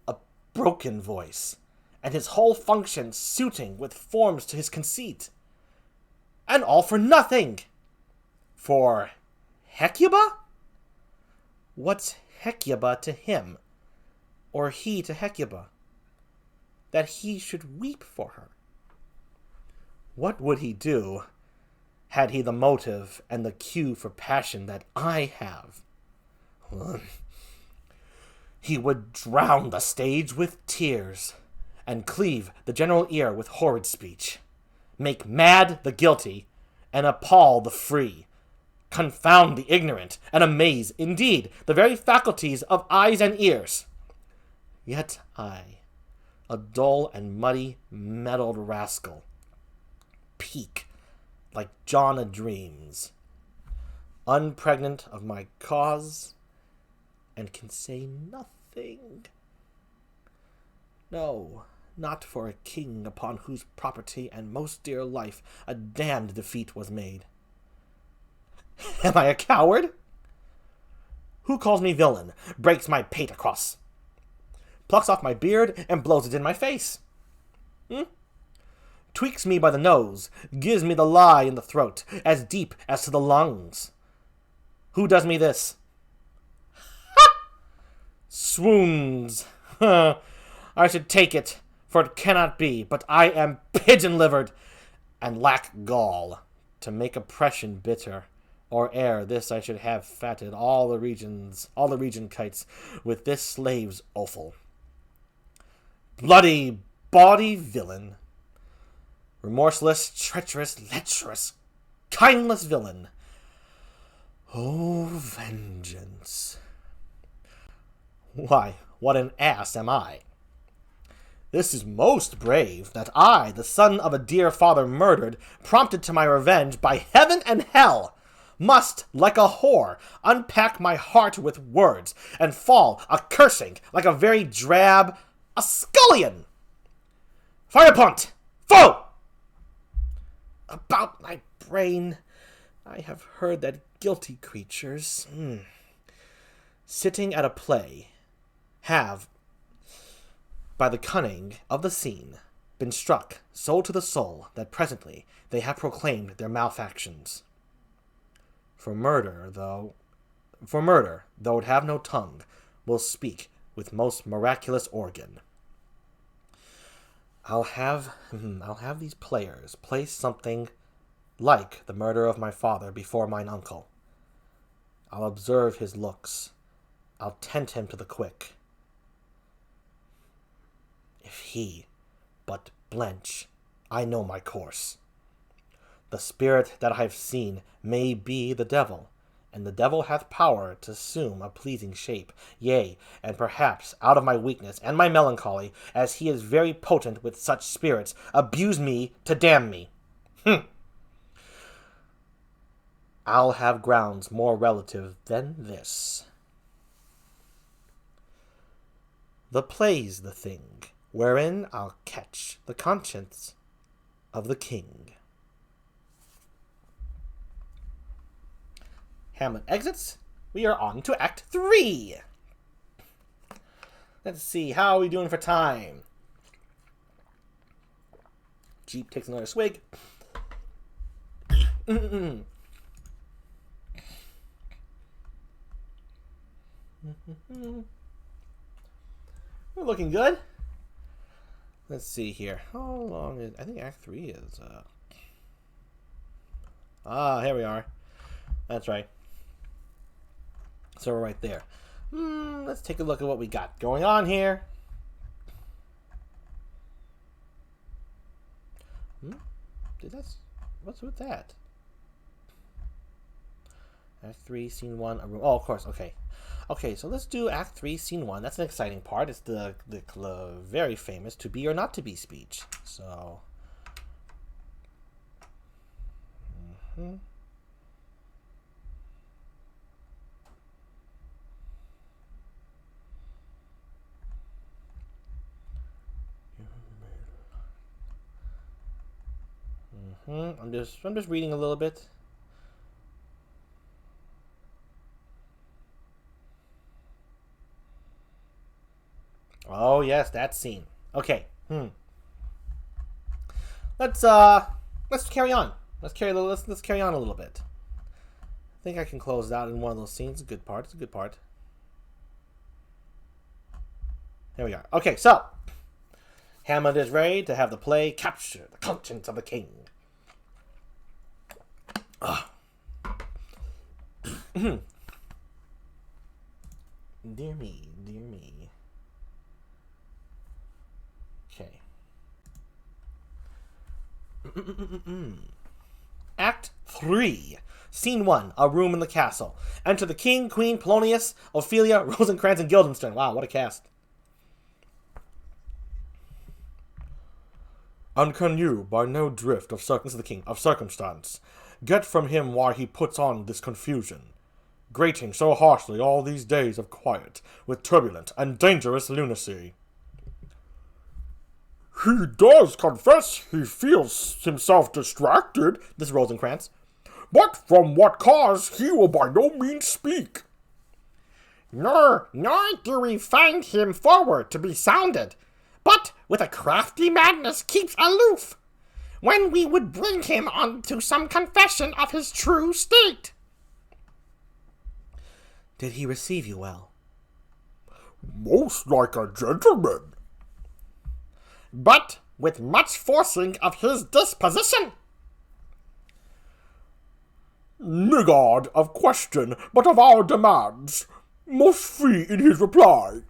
a broken voice, and his whole function suiting with forms to his conceit, and all for nothing, for Hecuba? What's Hecuba to him, or he to Hecuba, that he should weep for her? What would he do, had he the motive and the cue for passion that I have? He would drown the stage with tears, and cleave the general ear with horrid speech, make mad the guilty, and appall the free, confound the ignorant, and amaze, indeed, the very faculties of eyes and ears. Yet I, a dull and muddy, meddled rascal, peak like John a dreams, unpregnant of my cause, and can say nothing. No, not for a king upon whose property and most dear life a damned defeat was made. Am I a coward? Who calls me villain, breaks my pate across, plucks off my beard, and blows it in my face? Tweaks me by the nose, gives me the lie in the throat, as deep as to the lungs. Who does me this? Ha! Swoons. I should take it, for it cannot be, but I am pigeon-livered, and lack gall, to make oppression bitter, or ere this I should have fatted all the region kites with this slave's offal. Bloody, bawdy villain, remorseless, treacherous, lecherous, kindless villain. Oh, vengeance. Why, what an ass am I! This is most brave, that I, the son of a dear father murdered, prompted to my revenge by heaven and hell, must, like a whore, unpack my heart with words, and fall a-cursing like a very drab, a scullion. Firepunt! Foe! About my brain, I have heard that guilty creatures, sitting at a play, have, by the cunning of the scene, been struck so to the soul that presently they have proclaimed their malefactions. For murder, though it have no tongue, will speak with most miraculous organ. I'll have these players place something like the murder of my father before mine uncle. I'll observe his looks. I'll tent him to the quick. If he but blench, I know my course. The spirit that I have seen may be the devil, and the devil hath power to assume a pleasing shape, yea, and perhaps out of my weakness and my melancholy, as he is very potent with such spirits, abuse me to damn me. I'll have grounds more relative than this. The play's the thing, wherein I'll catch the conscience of the king. Hamlet exits. We are on to Act 3. Let's see, how are we doing for time? GEEP takes another swig. We're looking good. Let's see here. How long is... I think Act 3 is... here we are. That's right. So we're right there. Let's take a look at what we got going on here. What's with that? Act 3, Scene 1, a room. Oh, of course, okay. Okay, so let's do Act 3, Scene 1. That's an exciting part. It's the very famous to be or not to be speech. So... I'm just reading a little bit. Oh yes, that scene. Okay. Let's carry on. Let's carry on a little bit. I think I can close it out in one of those scenes. It's a good part. It's a good part. Here we are. Okay, so Hamlet is ready to have the play capture the conscience of the king. Dear me, dear me. Okay. Act 3. Scene 1. A room in the castle. Enter the king, queen, Polonius, Ophelia, Rosencrantz and Guildenstern. Wow, what a cast. And can you, by no drift of circumstance, get from him why he puts on this confusion, grating so harshly all these days of quiet, with turbulent and dangerous lunacy? He does confess he feels himself distracted, this is Rosencrantz, but from what cause he will by no means speak. Nor do we find him forward to be sounded, but with a crafty madness keeps aloof, when we would bring him unto some confession of his true state. Did he receive you well? Most like a gentleman. But with much forcing of his disposition. Niggard of question, but of our demands, most free in his reply.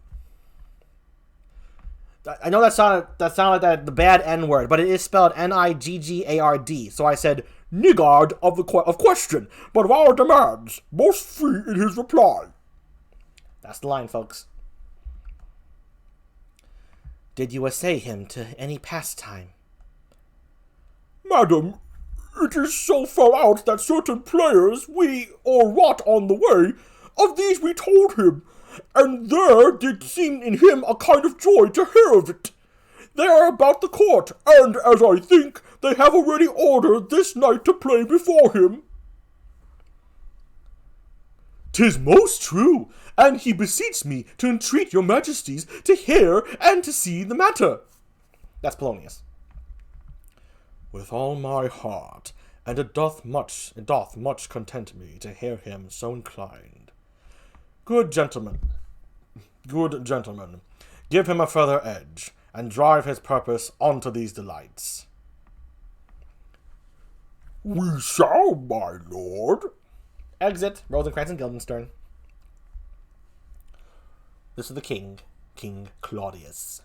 I know that sounded like the bad N word, but it is spelled Niggard. So I said Niggard of question, but of our demands, most free in his reply. That's the line, folks. Did you essay him to any pastime? Madam, it is so far out that certain players we or wrought on the way, of these we told him, and there did seem in him a kind of joy to hear of it. They are about the court, and, as I think, they have already ordered this night to play before him. 'Tis most true, and he beseeches me to entreat your majesties to hear and to see the matter. That's Polonius. With all my heart, and it doth much content me to hear him so inclined. Good gentlemen, give him a further edge, and drive his purpose onto these delights. We shall, my lord. Exit Rosencrantz and Guildenstern. This is the king, King Claudius.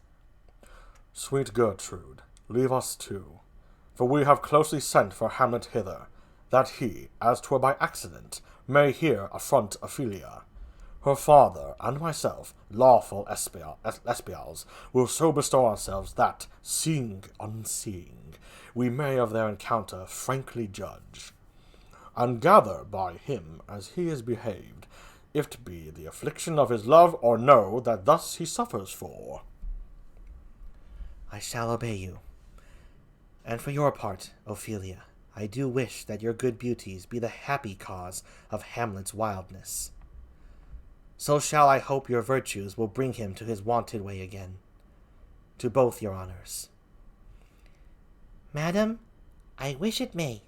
Sweet Gertrude, leave us too, for we have closely sent for Hamlet hither, that he, as 'twere by accident, may here affront Ophelia. Her father and myself, lawful espials, will so bestow ourselves that, seeing unseeing, we may of their encounter frankly judge, and gather by him as he is behaved, if it be the affliction of his love or no that thus he suffers for. I shall obey you. And for your part, Ophelia, I do wish that your good beauties be the happy cause of Hamlet's wildness. So shall I hope your virtues will bring him to his wonted way again. To both your honors. Madam, I wish it may.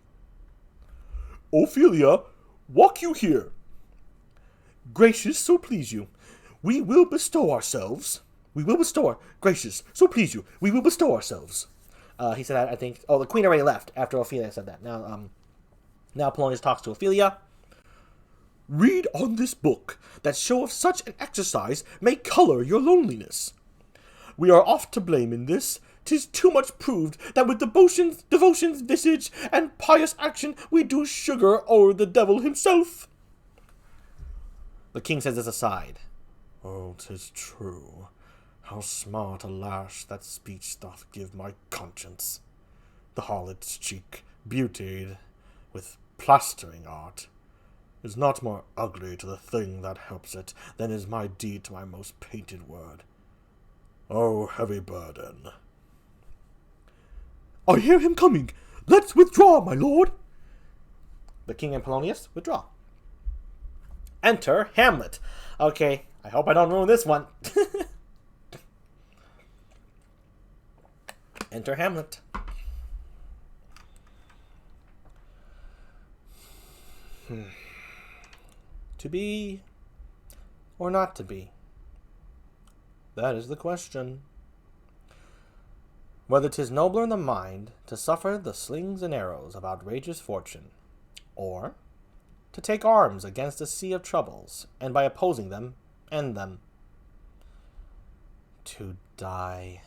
Ophelia, walk you here. Gracious, so please you, we will bestow ourselves. Gracious, so please you, we will bestow ourselves. He said that, I think. Oh, the queen already left after Ophelia said that. Now Polonius talks to Ophelia. Read on this book, that show of such an exercise may color your loneliness. We are oft to blame in this, 'tis too much proved that with devotion's visage, and pious action we do sugar o'er the devil himself. The king says this aside. Oh, 'tis true. How smart a lash that speech doth give my conscience. The harlot's cheek, beautied with plastering art, is not more ugly to the thing that helps it than is my deed to my most painted word. Oh, heavy burden. I hear him coming. Let's withdraw, my lord. The king and Polonius withdraw. Enter Hamlet. Okay, I hope I don't ruin this one. Enter Hamlet. To be or not to be? That is the question. Whether 'tis nobler in the mind to suffer the slings and arrows of outrageous fortune, or to take arms against a sea of troubles, and by opposing them, end them. To die,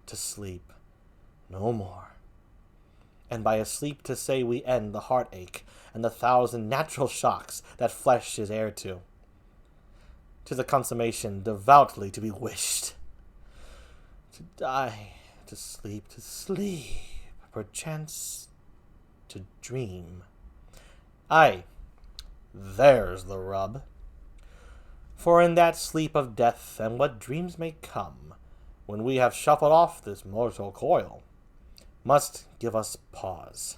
to sleep, no more. And by a sleep to say we end the heartache and the thousand natural shocks that flesh is heir to. 'Tis a consummation devoutly to be wished. To die, to sleep, perchance to dream. Aye, there's the rub. For in that sleep of death and what dreams may come, when we have shuffled off this mortal coil, must give us pause.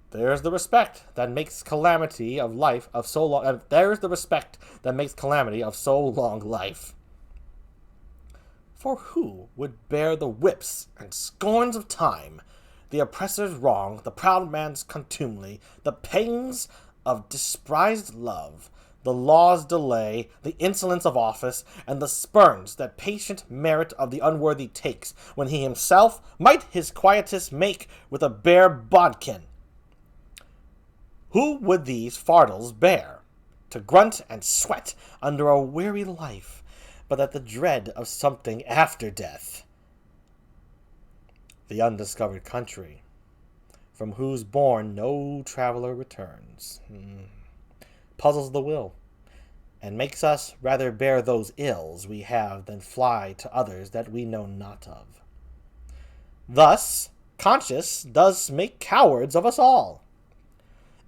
There's the respect that makes calamity of life of so long. There's the respect that makes calamity of so long life. For who would bear the whips and scorns of time, the oppressor's wrong, the proud man's contumely, the pangs of despised love, the law's delay, the insolence of office, and the spurns that patient merit of the unworthy takes, when he himself might his quietus make with a bare bodkin? Who would these fardels bear, to grunt and sweat under a weary life, but that the dread of something after death? The undiscovered country, from whose bourne no traveler returns, puzzles the will, and makes us rather bear those ills we have than fly to others that we know not of. Thus, conscience does make cowards of us all,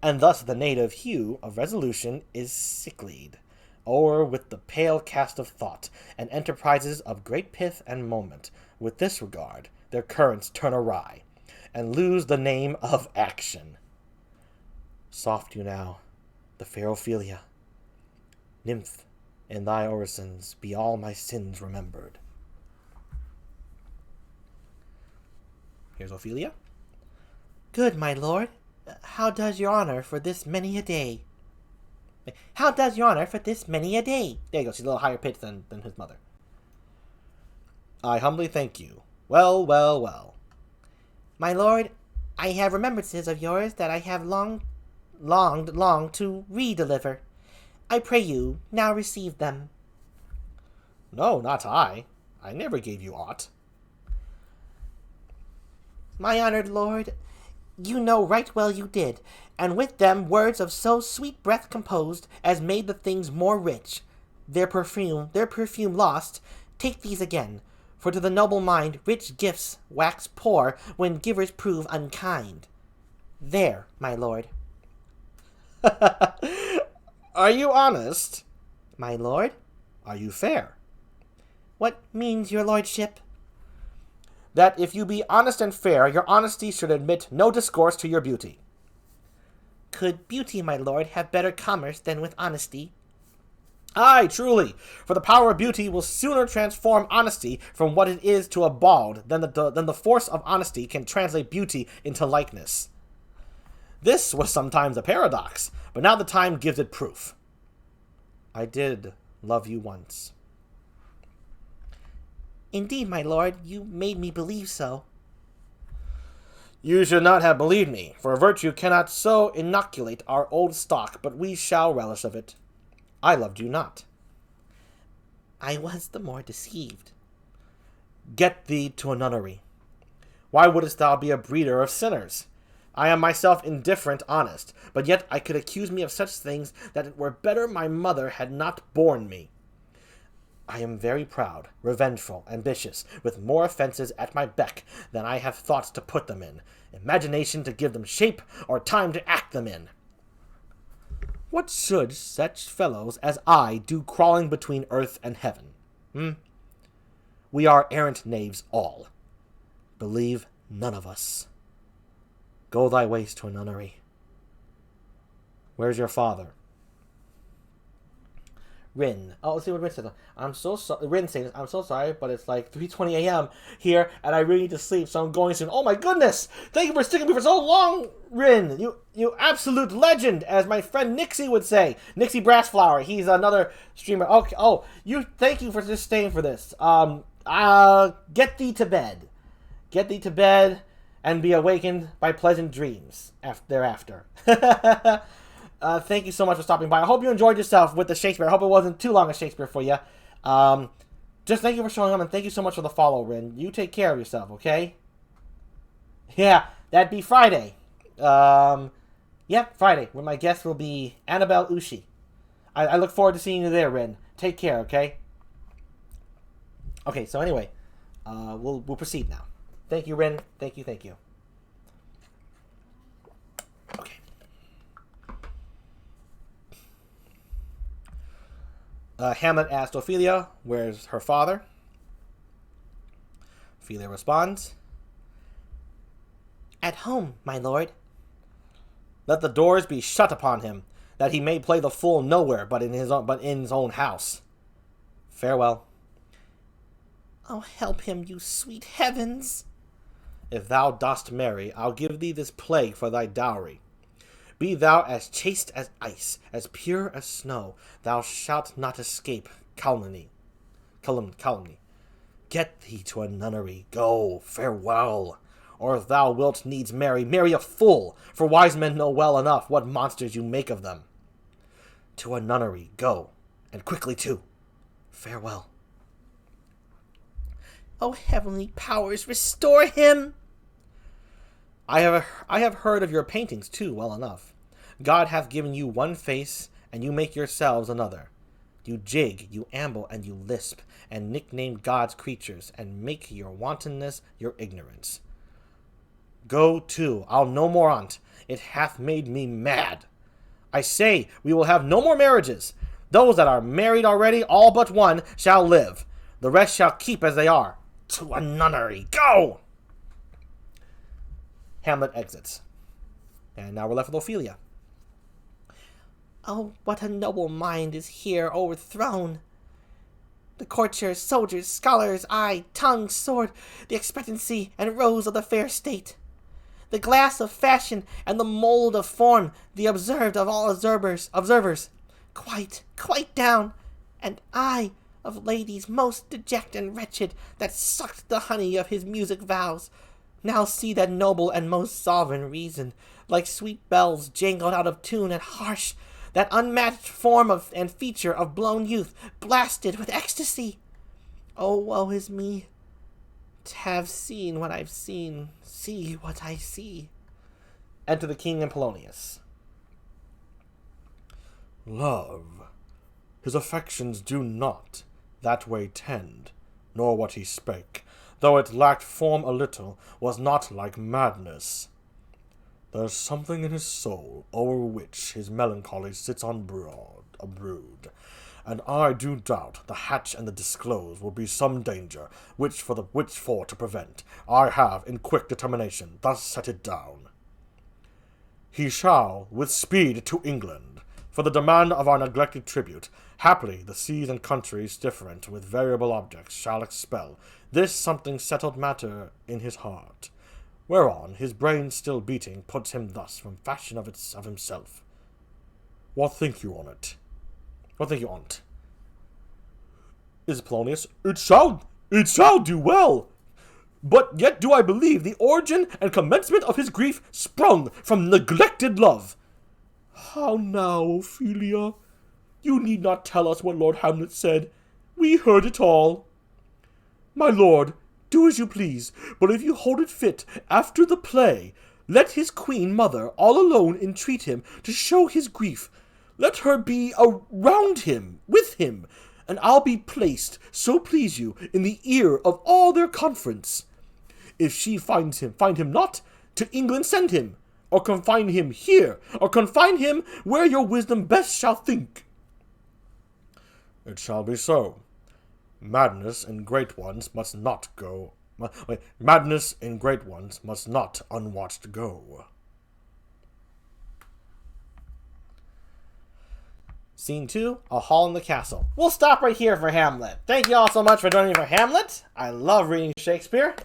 and thus the native hue of resolution is sicklied, o'er with the pale cast of thought, and enterprises of great pith and moment, with this regard, their currents turn awry, and lose the name of action. Soft you now, the fair Ophelia. Nymph, in thy orisons be all my sins remembered. Here's Ophelia. Good, my lord. How does your honor for this many a day? How does your honor for this many a day? There you go, she's a little higher pitched than his mother. I humbly thank you. Well, well, well. My lord, I have remembrances of yours that I have longed to re-deliver. I pray you, now receive them. No, not I. I never gave you aught. My honored lord, you know right well you did, and with them words of so sweet breath composed as made the things more rich. Their perfume lost, take these again, for to the noble mind rich gifts wax poor when givers prove unkind. There, my lord. Are you honest? My lord? Are you fair? What means your lordship? That if you be honest and fair, your honesty should admit no discourse to your beauty. Could beauty, my lord, have better commerce than with honesty? Aye, truly, for the power of beauty will sooner transform honesty from what it is to a bald than the force of honesty can translate beauty into likeness. This was sometimes a paradox, but now the time gives it proof. I did love you once. Indeed, my lord, you made me believe so. You should not have believed me, for virtue cannot so inoculate our old stock, but we shall relish of it. I loved you not. I was the more deceived. Get thee to a nunnery. Why wouldst thou be a breeder of sinners? I am myself indifferent honest, but yet I could accuse me of such things that it were better my mother had not borne me. I am very proud, revengeful, ambitious, with more offences at my beck than I have thoughts to put them in, imagination to give them shape, or time to act them in. What should such fellows as I do crawling between earth and heaven? We are errant knaves all. Believe none of us. Go thy ways to a nunnery. Where's your father? Rin. Oh, let's see what Rin says. I'm so sorry. Rin says, I'm so sorry, but it's like 3:20 a.m. here, and I really need to sleep, so I'm going soon. Oh my goodness! Thank you for sticking with me for so long, Rin. You absolute legend, as my friend Nixie would say. Nixie Brassflower. He's another streamer. Okay. Oh, thank you for just staying for this. Get thee to bed. Get thee to bed, and be awakened by pleasant dreams thereafter. Thank you so much for stopping by. I hope you enjoyed yourself with the Shakespeare. I hope it wasn't too long a Shakespeare for you. Just thank you for showing up, and thank you so much for the follow, Rin. You take care of yourself, okay? Yeah, that'd be Friday. Friday, when my guest will be Annabelle Ushi. I look forward to seeing you there, Rin. Take care, okay? Okay, so anyway, we'll proceed now. Thank you, Rin. Thank you. Okay. Hamlet asked Ophelia, where's her father? Ophelia responds, At home, my lord. Let the doors be shut upon him, that he may play the fool nowhere but in his own house. Farewell. Oh, help him, you sweet heavens. If thou dost marry, I'll give thee this plague for thy dowry. Be thou as chaste as ice, as pure as snow, thou shalt not escape calumny. Get thee to a nunnery, go, farewell. Or if thou wilt needs marry a fool, for wise men know well enough what monsters you make of them. To a nunnery, go, and quickly too. Farewell. Oh, heavenly powers, restore him! I have heard of your paintings, too, well enough. God hath given you one face, and you make yourselves another. You jig, you amble, and you lisp, and nickname God's creatures, and make your wantonness your ignorance. Go to, I'll no more on't. It hath made me mad. I say, we will have no more marriages. Those that are married already, all but one, shall live. The rest shall keep as they are. To a nunnery, go! Hamlet exits. And now we're left with Ophelia. Oh, what a noble mind is here overthrown! The courtiers, soldiers, scholars, eye, tongue, sword, the expectancy and rose of the fair state, the glass of fashion and the mold of form, the observed of all observers, quite down, and I, of ladies most deject and wretched, that sucked the honey of his music vows, now see that noble and most sovereign reason, like sweet bells jangled out of tune and harsh, that unmatched form and feature of blown youth, blasted with ecstasy. Oh, woe is me, to have seen what I've seen, see what I see. Enter the king and Polonius. Love, his affections do not that way tend, nor what he spake, though it lacked form a little, was not like madness. There's something in his soul, o'er which his melancholy sits on a brood, and I do doubt the hatch and the disclose will be some danger, which for to prevent, I have in quick determination thus set it down. He shall, with speed to England, for the demand of our neglected tribute, haply the seas and countries different with variable objects shall expel this something settled matter in his heart, whereon his brain still beating puts him thus from fashion of himself. What think you on't? Is Polonius? It shall do well. But yet do I believe the origin and commencement of his grief sprung from neglected love. How now, Ophelia? You need not tell us what Lord Hamlet said. We heard it all. My lord, do as you please, but if you hold it fit, after the play, let his queen mother all alone entreat him to show his grief. Let her be around him, with him, and I'll be placed, so please you, in the ear of all their conference. If she find him not, to England send him, or confine him here, or confine him where your wisdom best shall think. It shall be so. Madness in great ones must not go. Madness in great ones must not unwatched go. Scene 2, a hall in the castle. We'll stop right here for Hamlet. Thank you all so much for joining me for Hamlet. I love reading Shakespeare.